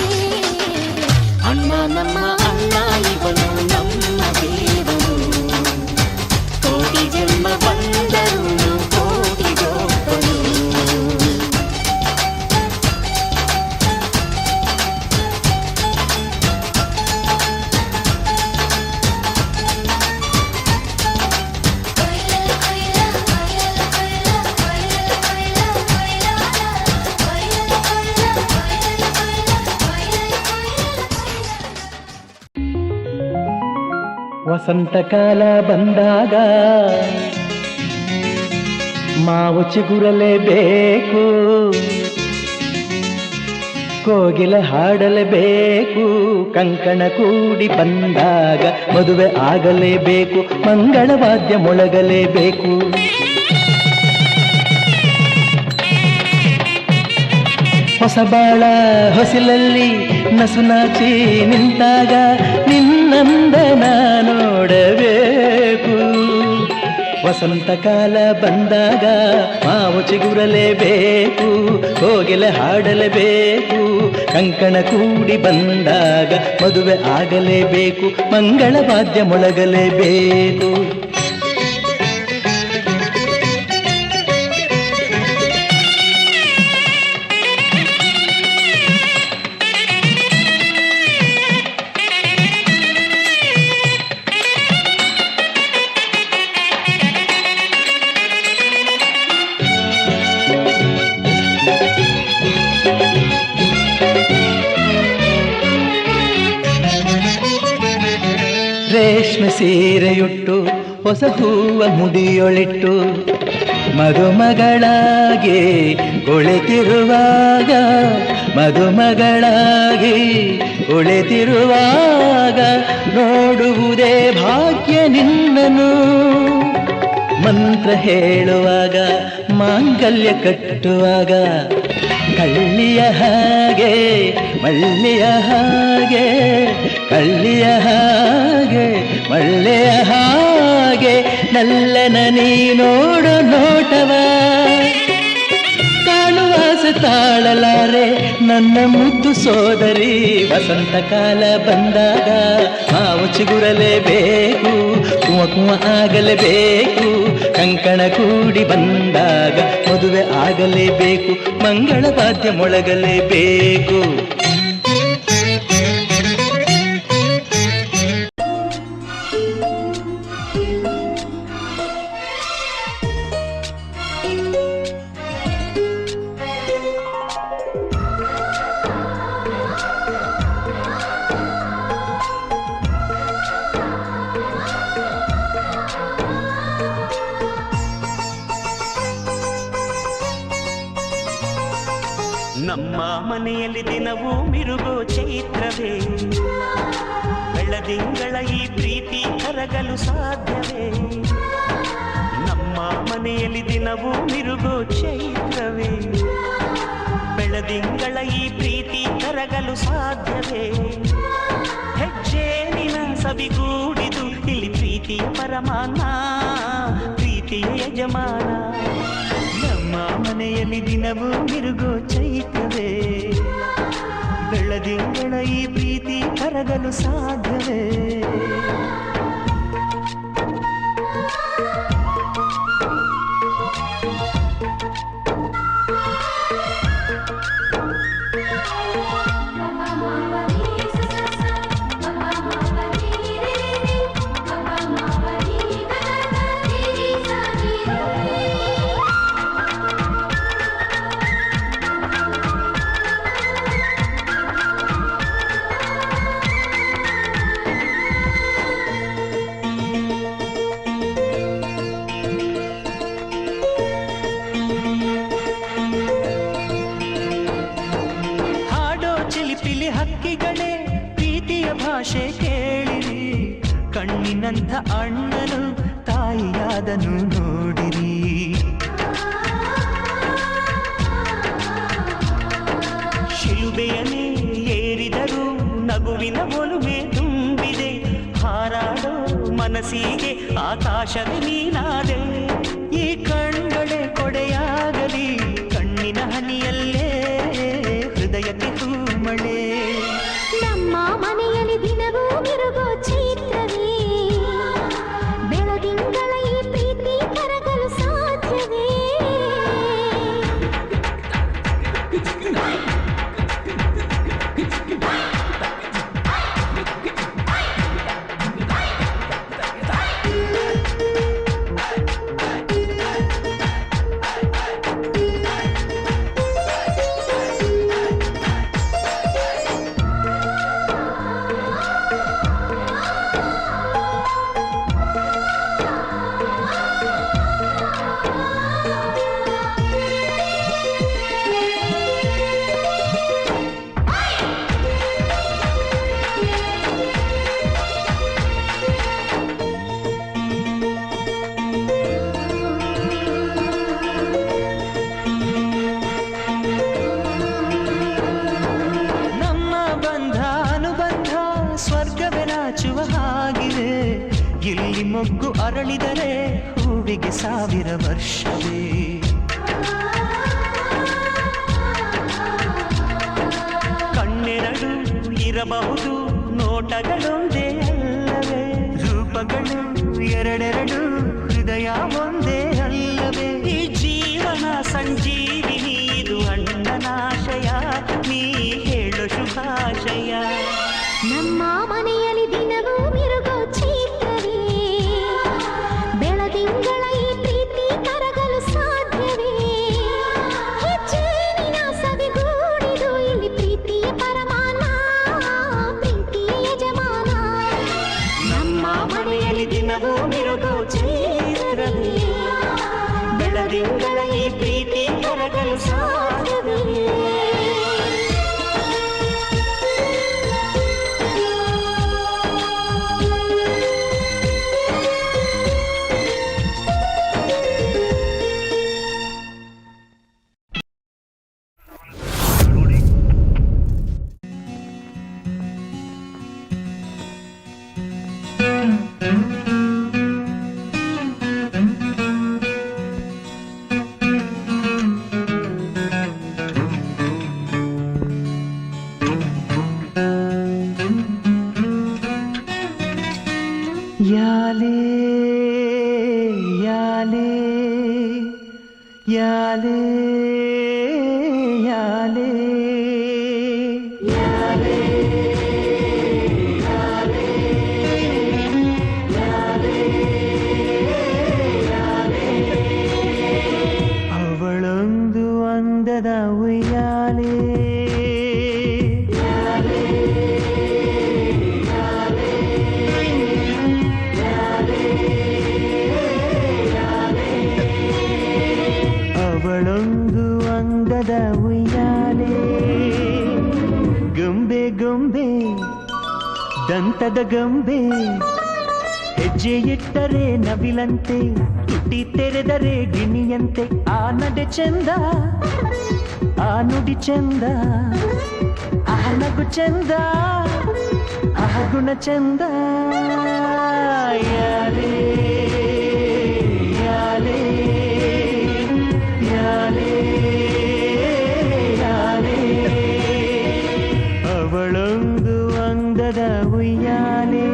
ಅಣ್ಣ ನಮ್ಮ ಅಣ್ಣ ಇವನು ನಮ್ಮ ದೇವನು, ಕೋಟಿ ಜನ್ಮ ಬಂದರು ಕೋಟಿಗೊಬ್ಬನು. ವಸಂತಕಾಲ ಬಂದಾಗ ಮಾವು ಚಿಗುರಲೇಬೇಕು, ಕೋಗಿಲ ಹಾಡಲೇಬೇಕು. ಕಂಕಣ ಕೂಡಿ ಬಂದಾಗ ಮದುವೆ ಆಗಲೇಬೇಕು, ಮಂಗಳವಾದ್ಯ ಮೊಳಗಲೇಬೇಕು. ಹೊಸ ಬಾಳ ಹೊಸಿಲಲ್ಲಿ ನಸು ನಾಚಿ ನಿಂತಾಗ ನಿನ್ನಂದನ ನೋಡಬೇಕು. ವಸಂತಕಾಲ ಬಂದಾಗ ಮಾವು ಚಿಗುರಲೇಬೇಕು, ಕೋಗಿಲೆ ಹಾಡಲೇಬೇಕು. ಕಂಕಣ ಕೂಡಿ ಬಂದಾಗ ಮದುವೆ ಆಗಲೇಬೇಕು, ಮಂಗಳವಾದ್ಯ ಮೊಳಗಲೇಬೇಕು. ರೇಷ್ಮೆ ಸೀರೆಯುಟ್ಟು ಹೊಸ ಹೂವ ಮುಡಿಯೊಳಿಟ್ಟು ಮದುಮಗಳಾಗಿ ಕುಳಿತಿರುವಾಗ, ಮದುಮಗಳಾಗಿ ಕುಳಿತಿರುವಾಗ ನೋಡುವುದೇ ಭಾಗ್ಯ ನಿನ್ನನು. ಮಂತ್ರ ಹೇಳುವಾಗ ಮಾಂಗಲ್ಯ ಕಟ್ಟುವಾಗ ಕಳ್ಳಿಯ ಹಾಗೆ ಮಳ್ಳಿಯ ಹಾಗೆ, ಕಳ್ಳಿಯ ಹಾಗೆ ಮಳ್ಳೆಯ ಹಾಗೆ ನಲ್ಲನ ನೀ ನೋಡು ನೋಟವ. ಕಾಣುವಾಸೆ ತಾಳಲಾರೆ ನನ್ನ ಮುದ್ದು ಸೋದರಿ. ವಸಂತಕಾಲ ಬಂದಾಗ ಮಾವು ಚಿಗುರಲೇಬೇಕು, ಕುವ ಕುವ ಆಗಲೇಬೇಕು. ಕಂಕಣ ಕೂಡಿ ಬಂದಾಗ ಮದುವೆ ಆಗಲೇಬೇಕು, ಮಂಗಳವಾದ್ಯ ಮೊಳಗಲೇಬೇಕು. ನಮ್ಮ ಮನೆಯಲ್ಲಿ ದಿನವೂ ಮಿರುಗೋ ಚೈತ್ರವೇ, ಬೆಳದಿಂಗಳ ಈ ಪ್ರೀತಿ ಕರಗಲು ಸಾಧ್ಯವೇ? ನಮ್ಮ ಮನೆಯಲ್ಲಿ ದಿನವೂ ಮಿರುಗೋ ಚೈತ್ರವೇ, ಬೆಳದಿಂಗಳ ಈ ಪ್ರೀತಿ ಕರಗಲು ಸಾಧ್ಯವೇ? ಹೆಜ್ಜೇನಿನ ಸಬಿಗೂಡಿದು ಇಲ್ಲಿ ಪ್ರೀತಿಯ ಪರಮಾನ, ಪ್ರೀತಿಯ ಯಜಮಾನ. ನಮ್ಮ ಮನೆಯಲ್ಲಿ ದಿನವೂ ಮಿರುಗೋ ಚೈತ್ರವೇ, ಬೆಳದಿಂಗಳ ಈ ಪ್ರೀತಿ ಕರಗಲು ಸಾಧ್ಯವೇ? ಕಣ್ಣಿನಂಥ ಅಣ್ಣನು ತಾಯಿಯಾದನು ನೋಡಿರಿ. ಶಿಲುಬೆಯನ್ನೇ ಏರಿದರೂ ನಗುವಿನ ಒಲುಮೆ ತುಂಬಿದೆ. ಹಾರಾಡೋ ಮನಸ್ಸಿಗೆ ಆಕಾಶವೇ ನೀನಾದೆ. ಈ ಕಣ್ಗಳೇ ಕೊಡೆಯಾಗಲಿ, ಕಣ್ಣಿನ ಹನಿಯಲ್ಲೇ ಹೃದಯಕ್ಕೆ ಹೂಮಳೆ. ನಮ್ಮ ಮನೆಯಲ್ಲಿ ದಿನವೂ ಮಿರುಗೋ ಚೈತ್ರವೇ, ಬೆಳದಿಂಗಳ ಈ ಪ್ರೀತಿ ಕರಗಲು ಸಾಧ್ಯವೇ? ಇಲ್ಲಿ ಮೊಗ್ಗು ಅರಳಿದರೆ ಹೂವಿಗೆ 1000 ವರ್ಷವೇ. ಕಣ್ಣೆರಡು ಇರಬಹುದು, ನೋಟಗಳೊಂದೇ ಅಲ್ಲವೇ? ರೂಪಗಳು ಎರಡೆರಡು, ಹೃದಯ ಒಂದೇ ಅಲ್ಲವೇ? ಈ ಜೀವನ ಸಂಜೀವಿನಿ, ಇದು ಅಣ್ಣನಾಶಯ, ನೀ ಹೇಳು ಶುಭಾಶಯ. ನಮ್ಮ ಮನೆಯಲ್ಲಿ ದಿನವೂ ಮಿರುಗೋ ಚೈತ್ರವೇ, ಬೆಳದಿಂಗಳ ಈ ಪ್ರೀತಿ ಕರಗಲು ಸಾಧ್ಯವೇ? ಹೆಚ್ಚೇನಿನ ಸವಿಗೂಡಿದು ಇಲ್ಲಿ ಪ್ರೀತಿಯ ಪರಮಾನ, ಪ್ರೀತಿಯ ಯಜಮಾನ. ನಮ್ಮ ಮನೆಯಲ್ಲಿ ದಿನವೂ ಮಿರುಗೋ ಚೈತ್ರವೇ, ಬೆಳದಿಂಗಳ ಈ ಪ್ರೀತಿ ಕರಗಲು ಸಾಧ್ಯವೇ? ಯಾಲೇ ಯಾಲೇ ಯಾಲೇ ಯಾಲೇ ಯಾಲೇ ಅವಳೊಂದು ಅಂದದ ಉಯ್ಯಾಲೆ. ಅವಳೊಂದು ಅಂದದ ಉಯ್ಯಾಲೆ, ಗೊಂಬೆ ಗೊಂಬೆ ದಂತದ ಗೊಂಬೆ, ಹೆಜ್ಜೆ ಇಟ್ಟರೆ ನವಿಲಂತೆ, ತುಟಿ ತೆರೆದರೆ ಗಿಣಿಯಂತೆ. ಆ ನಡೆ ಚಂದ, ಆ ನುಡಿ ಚಂದ, ಆ ನಗು ಚಂದ, ಆ ಗುಣ ಚಂದ. ಯಾಲೇ ಯಾಲೇ ಯಾಲೇ ಯಾಲೇ, ಅವಳೊಂದು ಅಂದದ ಉಯ್ಯಾಲೆ.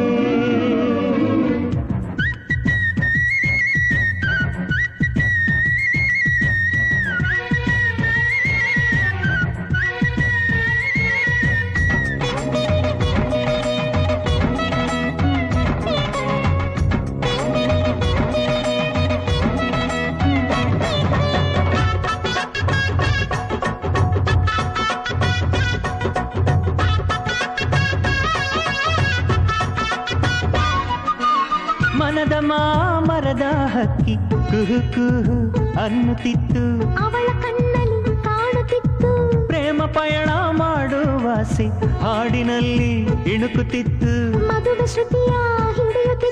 ಮನದ ಮಾಮರದ ಹಕ್ಕಿ ಕುಹು ಕುಹು ಅನ್ನುತ್ತಿತ್ತು, ಅವಳ ಕಣ್ಣಲ್ಲಿ ಕಾಣುತ್ತಿತ್ತು. ಪ್ರೇಮ ಪಯಣ ಮಾಡುವಾಸೆ ಹಾಡಿನಲ್ಲಿ ಇಣುಕುತ್ತಿತ್ತು. ಮಧುರ ಶ್ರುತಿಯ ಹಿಡಿಯುತ್ತಿತ್ತು.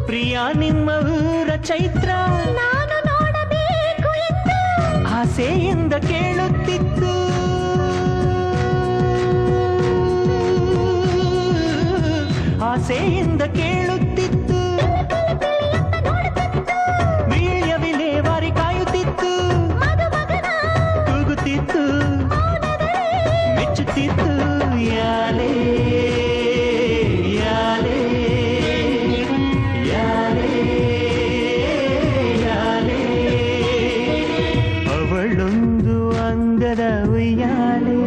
ಪ್ರಿಯ ನಿಮ್ಮ ಊರ ಚೈತ್ರ ನಾನು ನೋಡಬೇಕು ಎಂದು ಆಸೆಯಿಂದ ಕೇಳುತ್ತಿತ್ತು. ಆಸೆಯಿಂದ ಕೇಳುತ್ತಿತ್ತು. ವೀಳ್ಯ ವಿಲೇವಾರಿ ಕಾಯುತ್ತಿತ್ತು. ಕೂಗುತ್ತಿತ್ತು, ಮೆಚ್ಚುತ್ತಿತ್ತು. ಯಾಲೇ ಯಾಲೇ ಯಾಲೇ ಯಾಲೇ ಅವಳೊಂದು ಅಂಗದ ಉಯ್ಯಾಲೆ.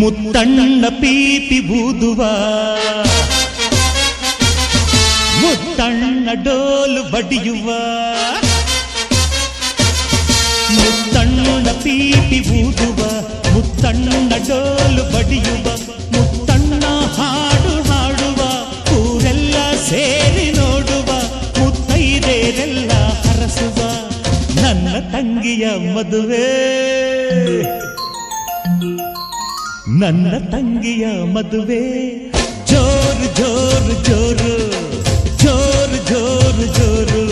ಮುತ್ತಣ್ಣ ಪೀಪಿ ಬೂದುವ, ಮುತ್ತಣ್ಣ ಡೋಲು ಬಡಿಯುವ. ಮುತ್ತಣ್ಣ ಪೀಪಿ ಬೂದುವ, ಮುತ್ತಣ್ಣ ಡೋಲು ಬಡಿಯುವ. ಮುತ್ತಣ್ಣ ಹಾಡು ಹಾಡುವ, ಊರೆಲ್ಲ ಸೇರಿ ನೋಡುವ. ಮುತ್ತೈದೆರೆಲ್ಲ ಹರಸುವ, ನನ್ನ ತಂಗಿಯ ಮದುವೆ. ನನ್ನ ತಂಗಿಯ ಮದುವೆ ಜೋರು ಜೋರು ಜೋರು ಜೋರು ಜೋರು ಜೋರು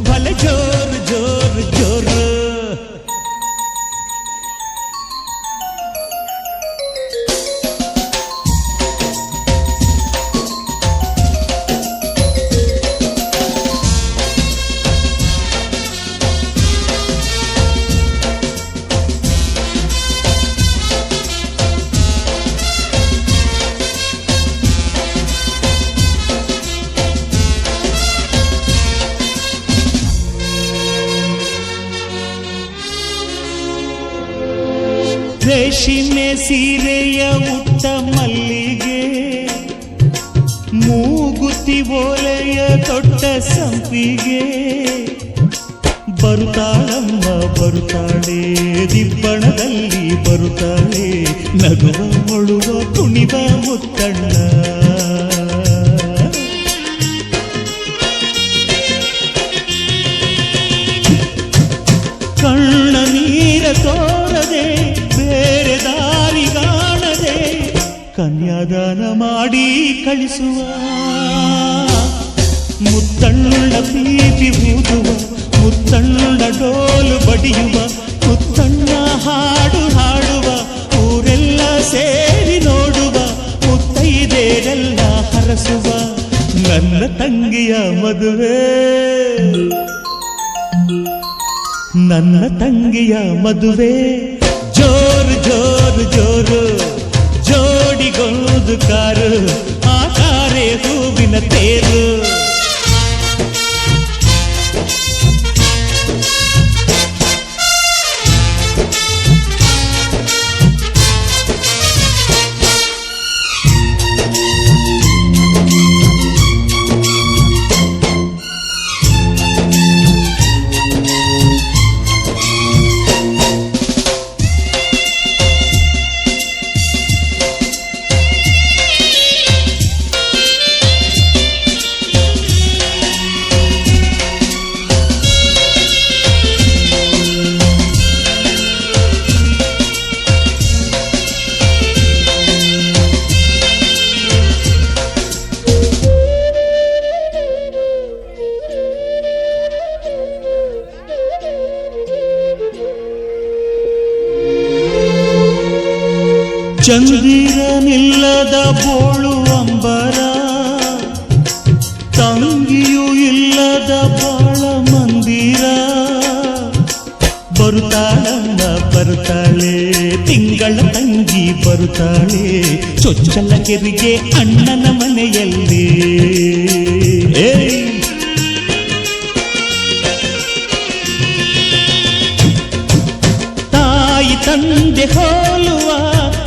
ಭಲೆ ಜೋರು ಜೋರು ಜೋರು. ರೇಷ್ಮೆ ಸೀರೆಯ ಉಟ್ಟ ಮಲ್ಲಿಗೆ, ಮೂಗುತಿ ಓಲೆಯ ತೊಟ್ಟ ಸಂಪಿಗೆ. ಬರುತ್ತಾಳಮ್ಮ ಬರುತ್ತಾಳೆ, ದಿಬ್ಬಣದಲ್ಲಿ ಬರುತ್ತಾಳೆ. ನಗುವ ಮೊಳುವ ಕುಣಿವ ಮುತ್ತಣ್ಣ. ಕಣ್ಣ ನೀರ ತೋರದೆ ಬೇರೆ ದಾರಿಗಾಣದೆ ಕನ್ಯಾದಾನ ಮಾಡಿ ಕಳಿಸುವ. ಮುತ್ತಣ್ಣ ಪೀಪಿ ಊದುವ, ಮುತ್ತಣ್ಣ ಡೋಲು ಬಡಿಯುವ. ಮುತ್ತಣ್ಣ ಹಾಡು ಹಾಡುವ, ಊರೆಲ್ಲ ಸೇರಿ ನೋಡುವ. ಮುತ್ತೈದೆರೆಲ್ಲ ಹರಸುವ, ನನ್ನ ತಂಗಿಯ ಮದುವೆ. ನನ್ನ ತಂಗಿಯ ಮದುವೆ ಜೋರು ಜೋರು ಜೋರು. ಜೋಡಿಗೊಂದು ಕಾರು, ಆ ಕಾರೇ ಹೂವಿನ ತೇರು. ಚಂದಿರನಿಲ್ಲದ ಬೋಳು ಅಂಬರ, ತಂಗಿಯೂ ಇಲ್ಲದ ಬಾಳ ಮಂದಿರ. ಬರುತ್ತಾಳಮ್ಮ ಬರುತ್ತಾಳೆ ತಿಂಗಳ ತಂಗಿ ಬರುತ್ತಾಳೆ ಚೊಚ್ಚಲ ಕೆರಿಗೆ ಅಣ್ಣನ ಮನೆಯಲ್ಲಿ ತಾಯಿ ತಂದೆ ಹೋಲುವ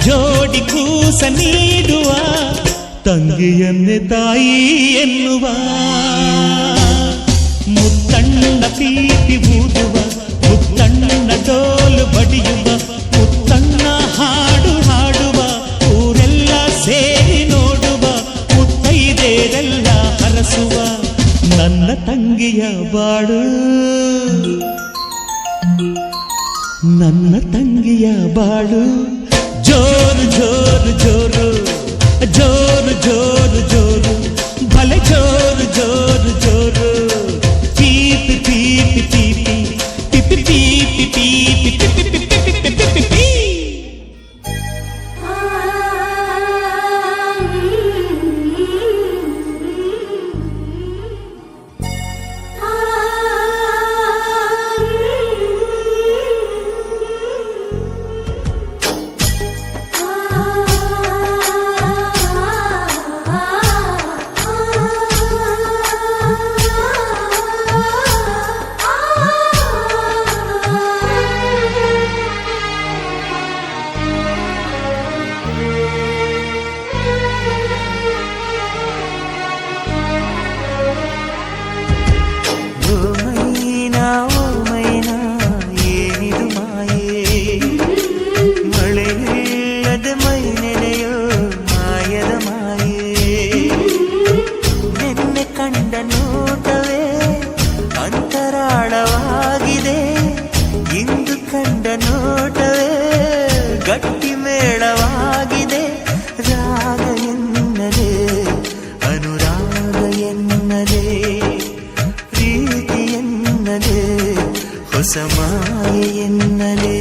ಜೋಡಿ ಕೂಸ ನೀಡುವ ತಂಗಿಯನ್ನೇ ತಾಯಿ ಎನ್ನುವ ಮುತ್ತಣ್ಣ ಪ್ರೀತಿ ಊದುವ ಮುತ್ತಣ್ಣ ಡೋಲು ಬಡಿಯುವ ಮುತ್ತಣ್ಣ ಹಾಡು ಹಾಡುವ ಊರೆಲ್ಲ ಸೇರಿ ನೋಡುವ ಮುತ್ತೈದೆರೆಲ್ಲ ಹರಸುವ ನನ್ನ ತಂಗಿಯ ಬಾಳು ನನ್ನ ತಂಗಿಯ ಬಾಳು ಜೋರು ಜೋರು ಜೋರು ಜೋರು ಜೋರು ಜೋರು ಭಲೆ ಜೋರು ಜೋರು ಜೋರು ಪೀಪಿ ಪೀಪಿ ಪೀಪಿ ಪಿಪಿ ಪೀಪಿ ಪೀಪಿ ಪಿಪಿ ಪಿಪಿ ಪಿಪಿ ಪೀ ಗಟ್ಟಿ ಮೇಳವಾಗಿದೆ ರಾಗ ಎನ್ನಲೇ ಅನುರಾಗ ಎನ್ನಲೇ ಪ್ರೀತಿ ಎನ್ನಲೇ ಹೊಸ ಮಾಯೆ ಎನ್ನಲೇ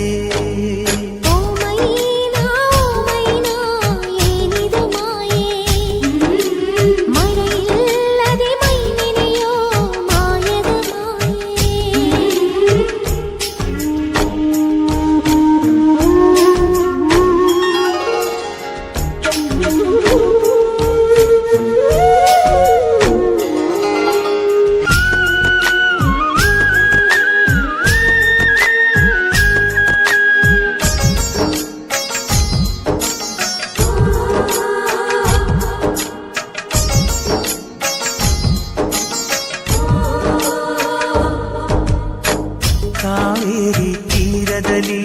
ಕಾವೇರಿ ತೀರದಲ್ಲಿ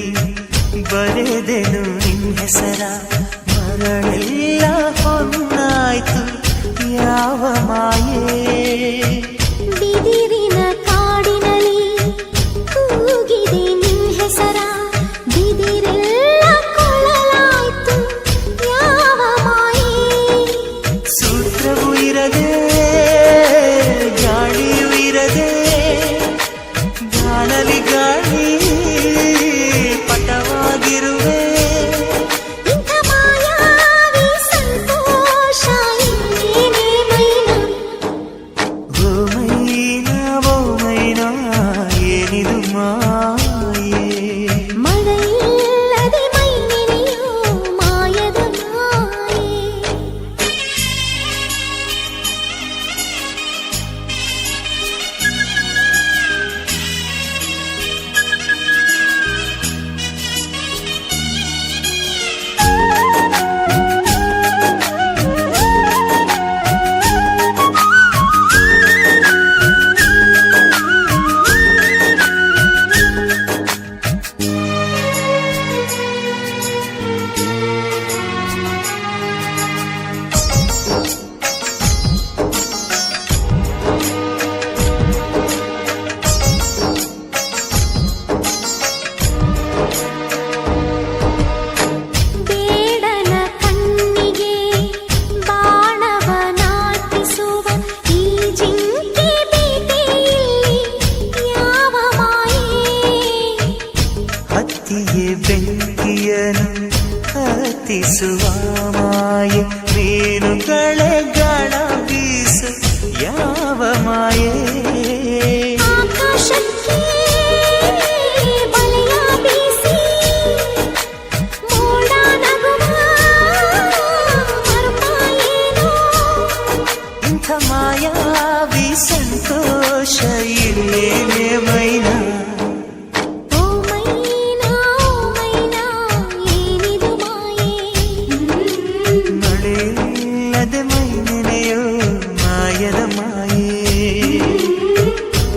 ಬರೆದೆನು ನಿನ್ನ ಹೆಸರ ಮರಳೆಲ್ಲ ಹೊನ್ನಾಯ್ತು ಯಾವ ಮಾಯೇ ಬಿದಿರಿನ ಕಾಡಿನಲ್ಲಿ ಕೂಗಿದೆ ನಿನ್ನ ಹೆಸರ ಬಿದಿರೆಲ್ಲ ಕೊಳಲಾಯ್ತು ಯಾವ ಮಾಯೇ ಸೂತ್ರವೂ ಇರದೆ ಗಾಳಿಯೂ ಇರದೆ ಗಾಳಲಿ ಗಾಳಿ ಪಟವಾಗಿರುವೆ ಇಂಥ ಮಾಯಾವಿ ಸಂತೋಷ ಇನ್ನೇನೇ ಮೈನಾ ಓ ಮೈನಾ ಏನಿದು ಮಾಯೆ ಮಳೆಯಿಲ್ಲದೆ ಮೈ ನೆನೆಯೋ ಮಾಯದ ಮಾಯೆ ಬೇಡನ ಕಣ್ಣಿಗೆ ಬಾಣವ ನಾಟಿಸುವ ಈ ಜಿಂಕೆ ಬೇಟೆಯಲ್ಲಿ ಯಾವ ಮಾಯೆ ಹತ್ತಿಗೆ ಬೆಂಕಿಯನು ಹತ್ತಿಸುವ ಮಾಯೆ ಮೀನುಗಳೇ ಗಾಳ ಬೀಸು ಯಾವ ಮಾಯೆ ಆಕಾಶಕ್ಕೆ ಬಲೆಯ ಬೀಸಿ ಮರೆಯಿಲ್ಲದೆ ಮೈ ನೆನೆಯೋ ಮಾಯದ ಮಾಯೇ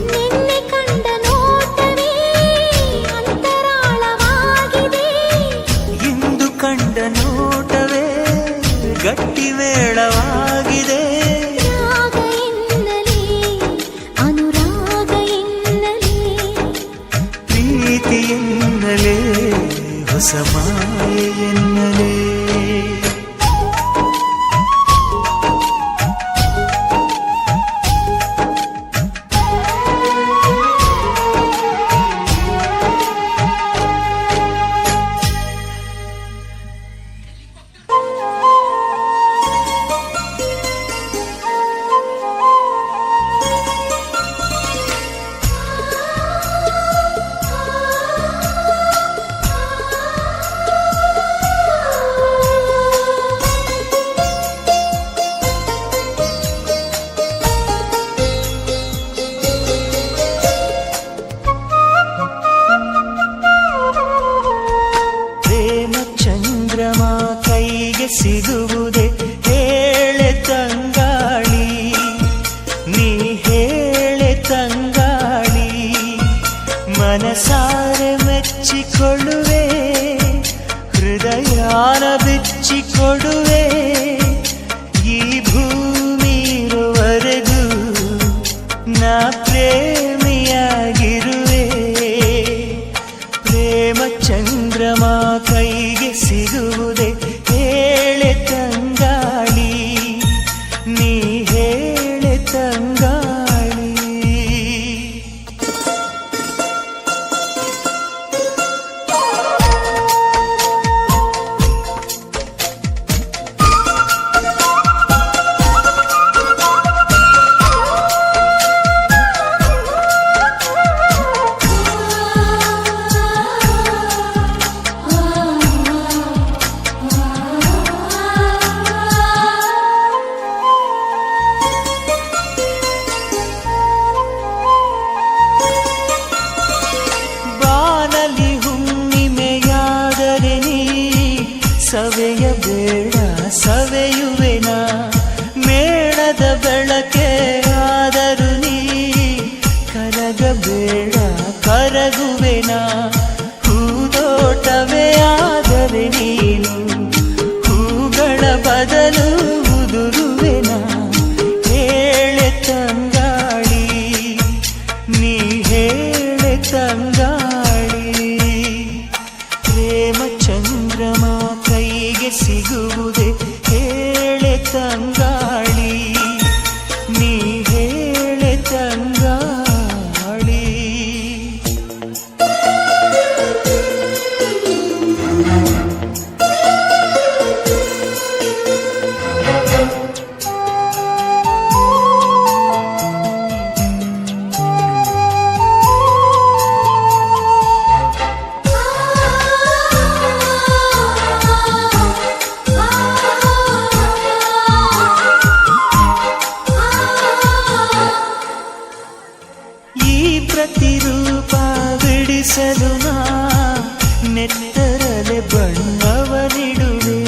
ನಿನ್ನೆ ಕಂಡ ನೋಟವೇ ಅಂತರಾಳವಾಗಿದೆ ಇಂದು ಕಂಡ ನೋಟವೇ ಗಟ್ಟಿ ಮೇಳವಾಗಿದೆ ರಾಗ ಎನ್ನಲೇ ಅನುರಾಗ ಎನ್ನಲೇ ಪ್ರೀತಿ ಎನ್ನಲೇ ಹೊಸ ಮಾಯೆ ಎನ್ನಲೇ ಪ್ರೇಮ ಚಂದ್ರಮ ಕೈಗೆ ಸಿಗುವುದೇ ಹೇಳೆ ತಂಗಾಳಿ ನೀ ಹೇಳೆ ತಂಗಾಳಿ ಮನಸಾರೆ ಮೆಚ್ಚಿಕೊಳ್ಳುವೆ ಹೃದಯಾನ ಬಿಚ್ಚಿಕೊಡುವೆ ಈ ಭೂಮಿ ಇರುವರೆಗೂ ನಾ ಪ್ರೇಮಿಯಾಗಿರುವೆ ಪ್ರೇಮ ಚಂದ್ರಮ ಕೈಗೆ ಸಿಗುವುದೇ ಹೇಳೆ ತಂಗಾಳಿ ನೀ ಹೇಳೆ ತಂಗಾಳಿ ಬಾನಲಿ ಹುಣ್ಣಿಮೆಯಾದರೆ ನೀ ಸವೆಯಬೇಡ ಸವೆಯುವೆನ ಮೇಣದ ಬೆಳಕೆ ಆದರೂ ನೀ ಕರಗಬೇಡ ಕರಗುವೆನ ಹೂದೋಟವೇ ಆದರೆ ನೀನು ಹೂಗಳ ಬದಲು ಉದುರುವೆನ ಹೇಳೆ ತಂಗಾಳಿ ನೀ ಹೇಳೆ ತಂಗಾಳಿ ಪ್ರೇಮ ಚಂದ್ರಮ ಕೈಗೆ ಸಿಗುವುದೇ ಹೇಳೆ ತಂಗಾಳಿ ನೀ ಹೇಳೆ ತಂಗಾಳಿ ಈ ಪ್ರತಿರೂಪ ಬಿಡಿಸಲು ನಾ ನೆತ್ತರಲೆ ಬಣ್ಣವ ನೀಡುವೆ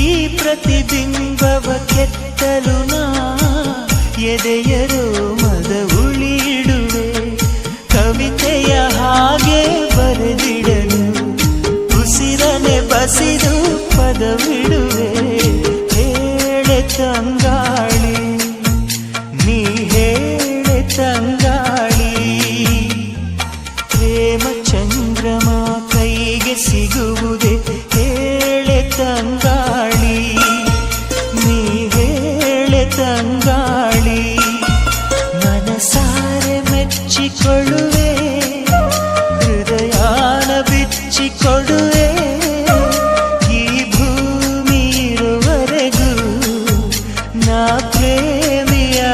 ಈ ಪ್ರತಿಬಿಂಬವ ಕೆತ್ತಲು ನಾ ಎದೆಯರೋ ಮದ ಉಳಿಡುವೆ ಕವಿತೆಯ ಹಾಗೆ ಬರೆದಿಡಲು ಉಸಿರನೆ ಬಸಿದು ಪದವಿಡುವೆ ಹೇಳೆ ತಂಗಾಳಿ ನೀ ಹೇಳೆ ತಂಗಾಳಿ ಪ್ರೇಮ ಚಂದ್ರಮ ಕೈಗೆ ಸಿಗುವುದೇ ಹೇಳೆ ತಂಗಾಳಿ ನೀ ಹೇಳೆ ತಂಗಾಳಿ ಮನಸಾರೆ ಮೆಚ್ಚಿಕೊಳ್ಳುವೆ ಹೃದಯಾನ ಬಿಚ್ಚಿಕೊಡುವೆ ಈ ಭೂಮಿ ಇರುವರೆಗೂ ನಾ ಪ್ರೇಮಿಯಾಗಿರುವೆ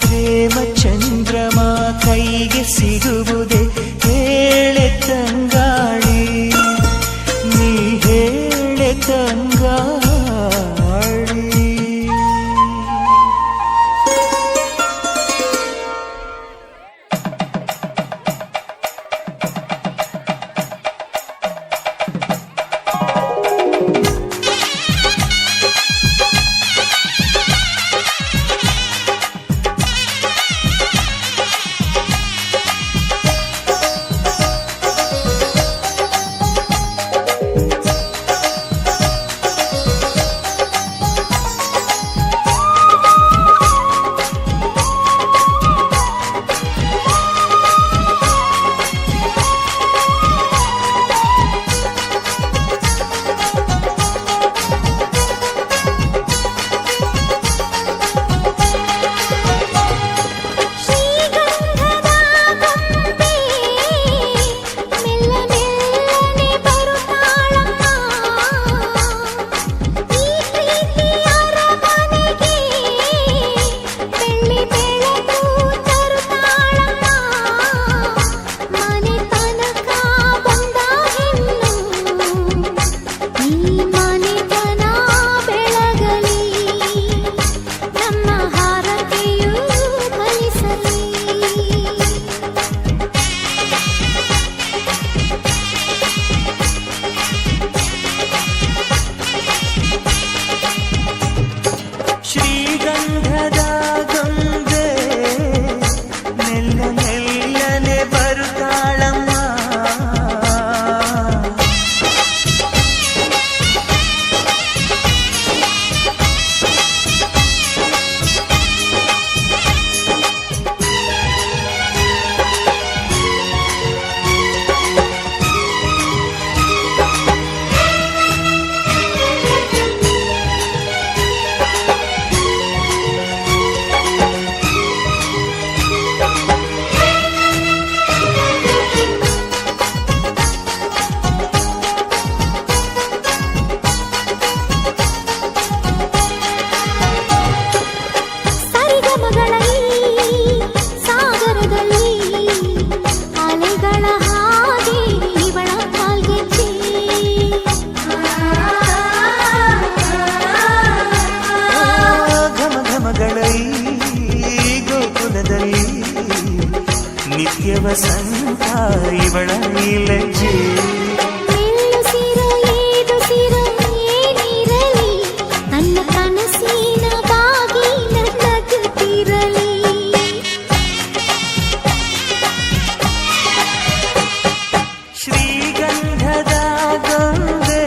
ಪ್ರೇಮ ಚಂದ್ರಮ ಕೈಗೆ ಸಿಗುವುದೇ ಹೇಳೆ ತಂಗಾಳಿ ನೀ ಹೇಳೆ ತಂಗಾಳಿ ವಸಂತ ಇವಳ ಈ ಲಜ್ಜೆ ಮೆಲ್ಲುಸಿರೋ ಏದುಸಿರೋ ಏನಿರಲಿ ನನ್ನ ಕನಸಿನ ಬಾಗಿನ ನಗುತ್ತಿರಲಿ ಶ್ರೀಗಂಧದ ಗೊಂಬೆ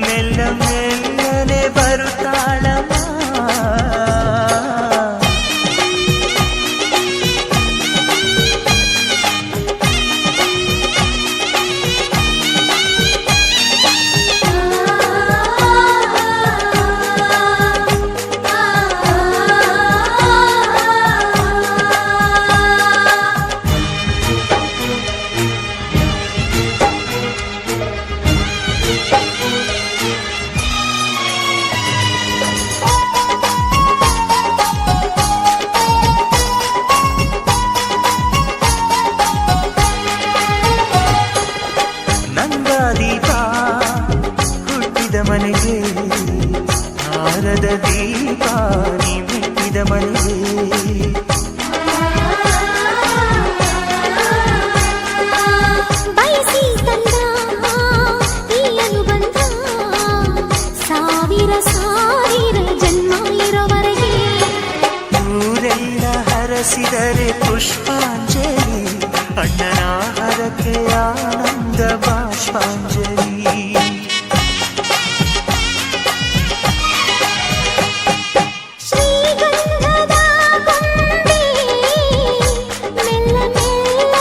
ಮೆಲ್ಲ ಮೆಲ್ಲನೆ ಬರುತ್ತಾಳಮ್ಮ ನಂದಾದೀಪ ಹುಟ್ಟಿದ ಮನೆಗೆ ಹಾರದ ದೀಪ ನೀ ಮೆಟ್ಟಿದ ಮನೆಗೆ ಬಯಸಿ ತಂದ ಈ ಅನುಬಂಧ ಸಾವಿರ ಸಾವಿರ ಜನ್ಮ ಇರೋವರೆಗೆ ಊರೆಲ್ಲ ಹರಸಿದರೆ ಪುಷ್ಪಾಂಜಲಿ ಅಣ್ಣನ ಹರಕೆ ಆನಂದ ಬಾಷ್ಪಾಂಜಲಿ ಶ್ರೀಗಂಧದ ಗೊಂಬೆ ಮೆಲ್ಲ ಮೆಲ್ಲನೆ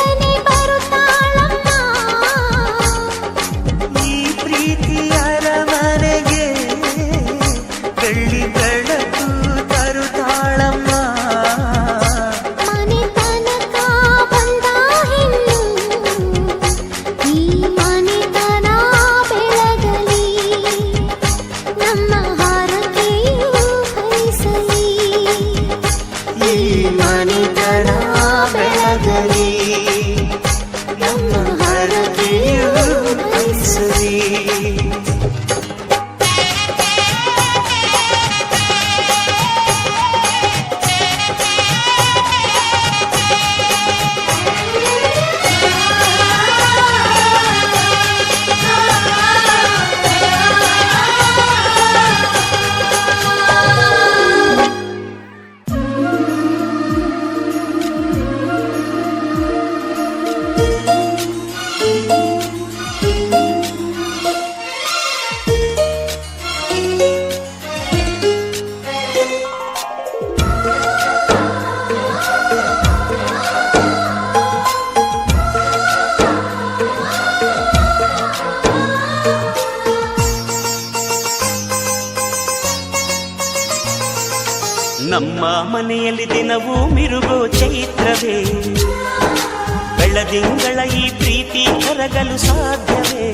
ಬರುತ್ತಾಳಮ್ಮ ಈ ಪ್ರೀತಿ ಅರಮನೆಗೆ ಬೆಳ್ಳಿ ಬೆಳಕು ತರುತ್ತಾಳಮ್ಮ ಮನೆ ತನಕ ಬಂದ ಹೆಣ್ಣು ಈ ಮನೆತನ ಬೆಳಗಲಿ ನಮ್ಮ ಹಾರಕೆಯು ಹರಿಸಲಿ ಈ ಮನೆತನ ಬೆಳಗಲಿ ನಮ್ಮ ಹರಕೆಯು ಹರಿಸಲಿ ನಮ್ಮ ಮನೆಯಲ್ಲಿ ದಿನವೂ ಮಿರುಗೋ ಚೈತ್ರವೇ ಬೆಳದಿಂಗಳ ಈ ಪ್ರೀತಿ ಕರಗಲು ಸಾಧ್ಯವೇ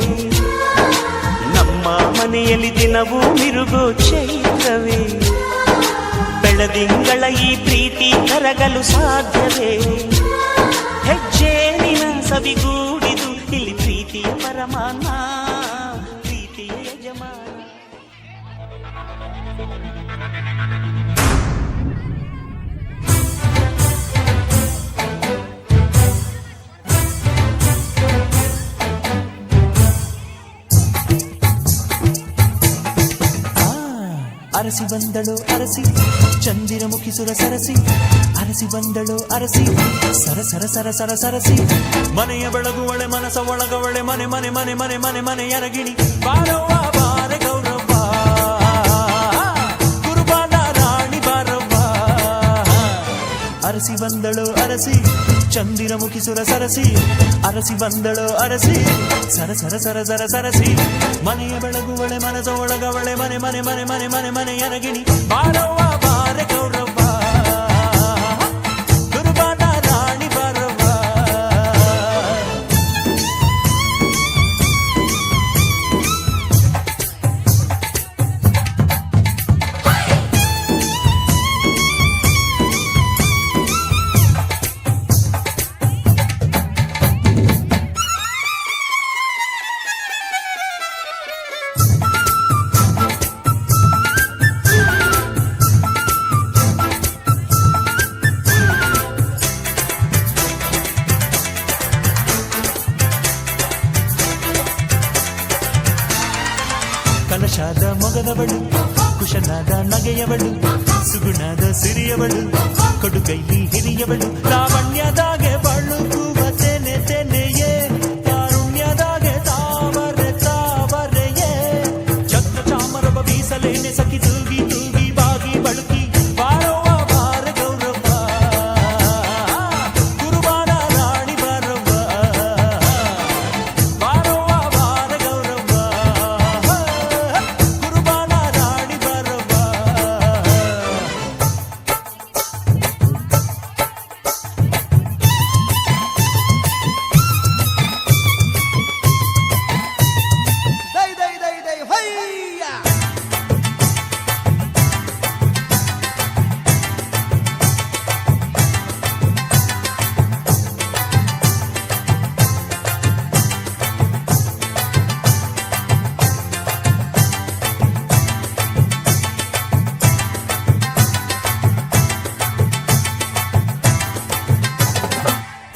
ನಮ್ಮ ಮನೆಯಲ್ಲಿ ದಿನವೂ ಮಿರುಗೋ ಚೈತ್ರವೇ ಬೆಳದಿಂಗಳ ಈ ಪ್ರೀತಿ ಕರಗಲು ಸಾಧ್ಯವೇ ಹೆಜ್ಜೇನಿನ ಸವಿಗೂಡಿದು ಇಲ್ಲಿ ಪ್ರೀತಿಯ ಪರಮಾನ ಪ್ರೀತಿಯ ಯಜಮಾನ ಅರಸಿ ಬಂದಳು ಅರಸಿ ಚಂದಿರಮುಖಿ ಸುರ ಸರಸಿ ಅರಸಿ ಬಂದಳು ಅರಸಿ ಸರ ಸರ ಸರ ಸರ ಸರಸಿ ಮನೆಯ ಬೆಳಗುವಳೆ ಮನಸ ಒಳಗವಳೆ ಮನೆ ಮನೆ ಮನೆ ಮನೆ ಮನೆ ಮನೆ ಎರಗಿಣಿ ಬಾರವ್ವ ಬಾರೆ ಗೌರವ್ವ ಗುರುಬಾಲ ರಾಣಿ ಬಾರವ್ವ ಅರಸಿ ಬಂದಳು ಅರಸಿ ಚಂದಿರಮುಖಿ ಸುರ ಸರಸಿ ಅರಸಿ ಬಂದಳು ಅರಸಿ ಸರ ಸರ ಸರ ಸರ ಸರಸಿ ಮನೆಯ ಬೆಳಗುವಳೆ ಮನಸ ಒಳಗವಳೆ ಮನೆ ಮನೆ ಮನೆ ಮನೆ ಮನೆ ಮನೆ ಎರಗಿಣಿ ಬಾರವ್ವ ಬಾರೆ ಗೌರವ್ವ ಗುರುಬಾಲ ರಾಣಿ ಬಾರವ್ವ ಕಲಶಾದ ಮೊಗದವಳು ಕುಶನಾದ ನಗೆಯವಳು ಸುಗುಣದ ಸಿರಿಯವಳು ಕೊಡುಗೈಲಿ ಹಿರಿಯವಳು ಲಾವಣ್ಯದಾಗೆ ಬಳುಕುವ ತೆನೆ ತೆನೆಯೇ ಕಾರುಣ್ಯದಾಗೆ ತಾವರೆ ತಾವರೆಯೇ ಛತ್ರ ಚಾಮರವ ಬೀಸಲೇನೆ ಸಖಿ ತೂಗಿ ತೂಗಿ ಬಾಗಿ ಬಳುಕಿ ಬಾರವ್ವ ಬಾರ ಗೌರವ್ವ ಗುರುವಾರ ರಾಣಿ ಬಾರವ್ವ ಬಾರವ್ವ ಬಾರ ಗೌರವ್ವ ಗುರುವಾರ ರಾಣಿ ಬಾರವ್ವ ದೈ ದೈ ದೈ ದೈ ಹೊಯ್ಯ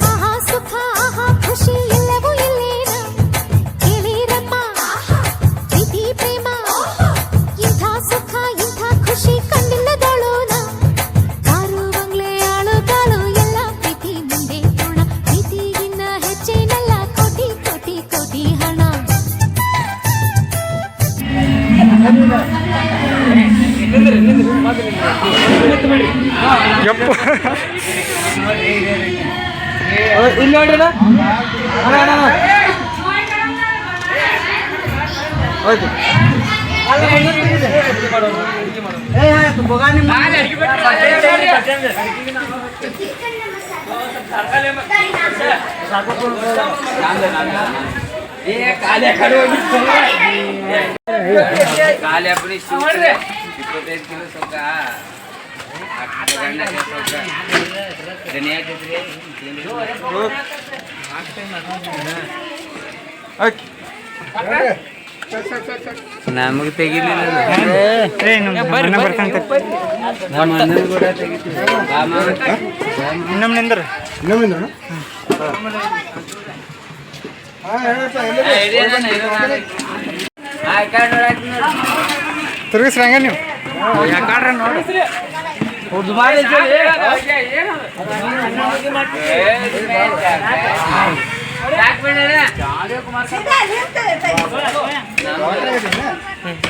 ಆಹಾ ಸುಖ ಆಹಾ ಖುಷಿ ಎಲ್ಲವೂ ಇಲ್ಲೇನ ಕೇಳಿರಮ್ಮ ಪ್ರೀತಿ ಪ್ರೇಮ ಇಂಥ ಸುಖ ಇಂಥ ಖುಷಿ ಕಂಡಿಲ್ಲದಳೋನ ಕಾರು ಬಂಗ್ಲೆ ಆಳು ಕಾಳು ಎಲ್ಲ ಪ್ರೀತಿ ಮುಂದೆ ತೋಣ ಪ್ರೀತಿಗಿನ್ನ ಹೆಚ್ಚೇನಲ್ಲ ಕೋಟಿ ಕೋಟಿ ಕೋಟಿ ಹಣ काले अपनी 25 किलो सोका ನಮಗೆ ತೆಗಿಲಿಲ್ಲ ಕೂಡ ತಿರುಗಿಸ್ರಂಗ ನೀವು ಯಾಕಾಡ್ರ ನೋಡಿಸ್ರಿ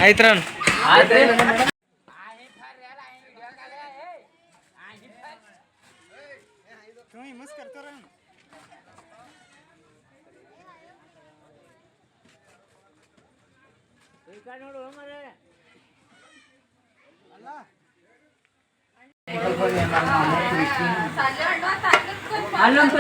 ಆಯ್ತ್ರ ಅಲ್ಲೊಂದು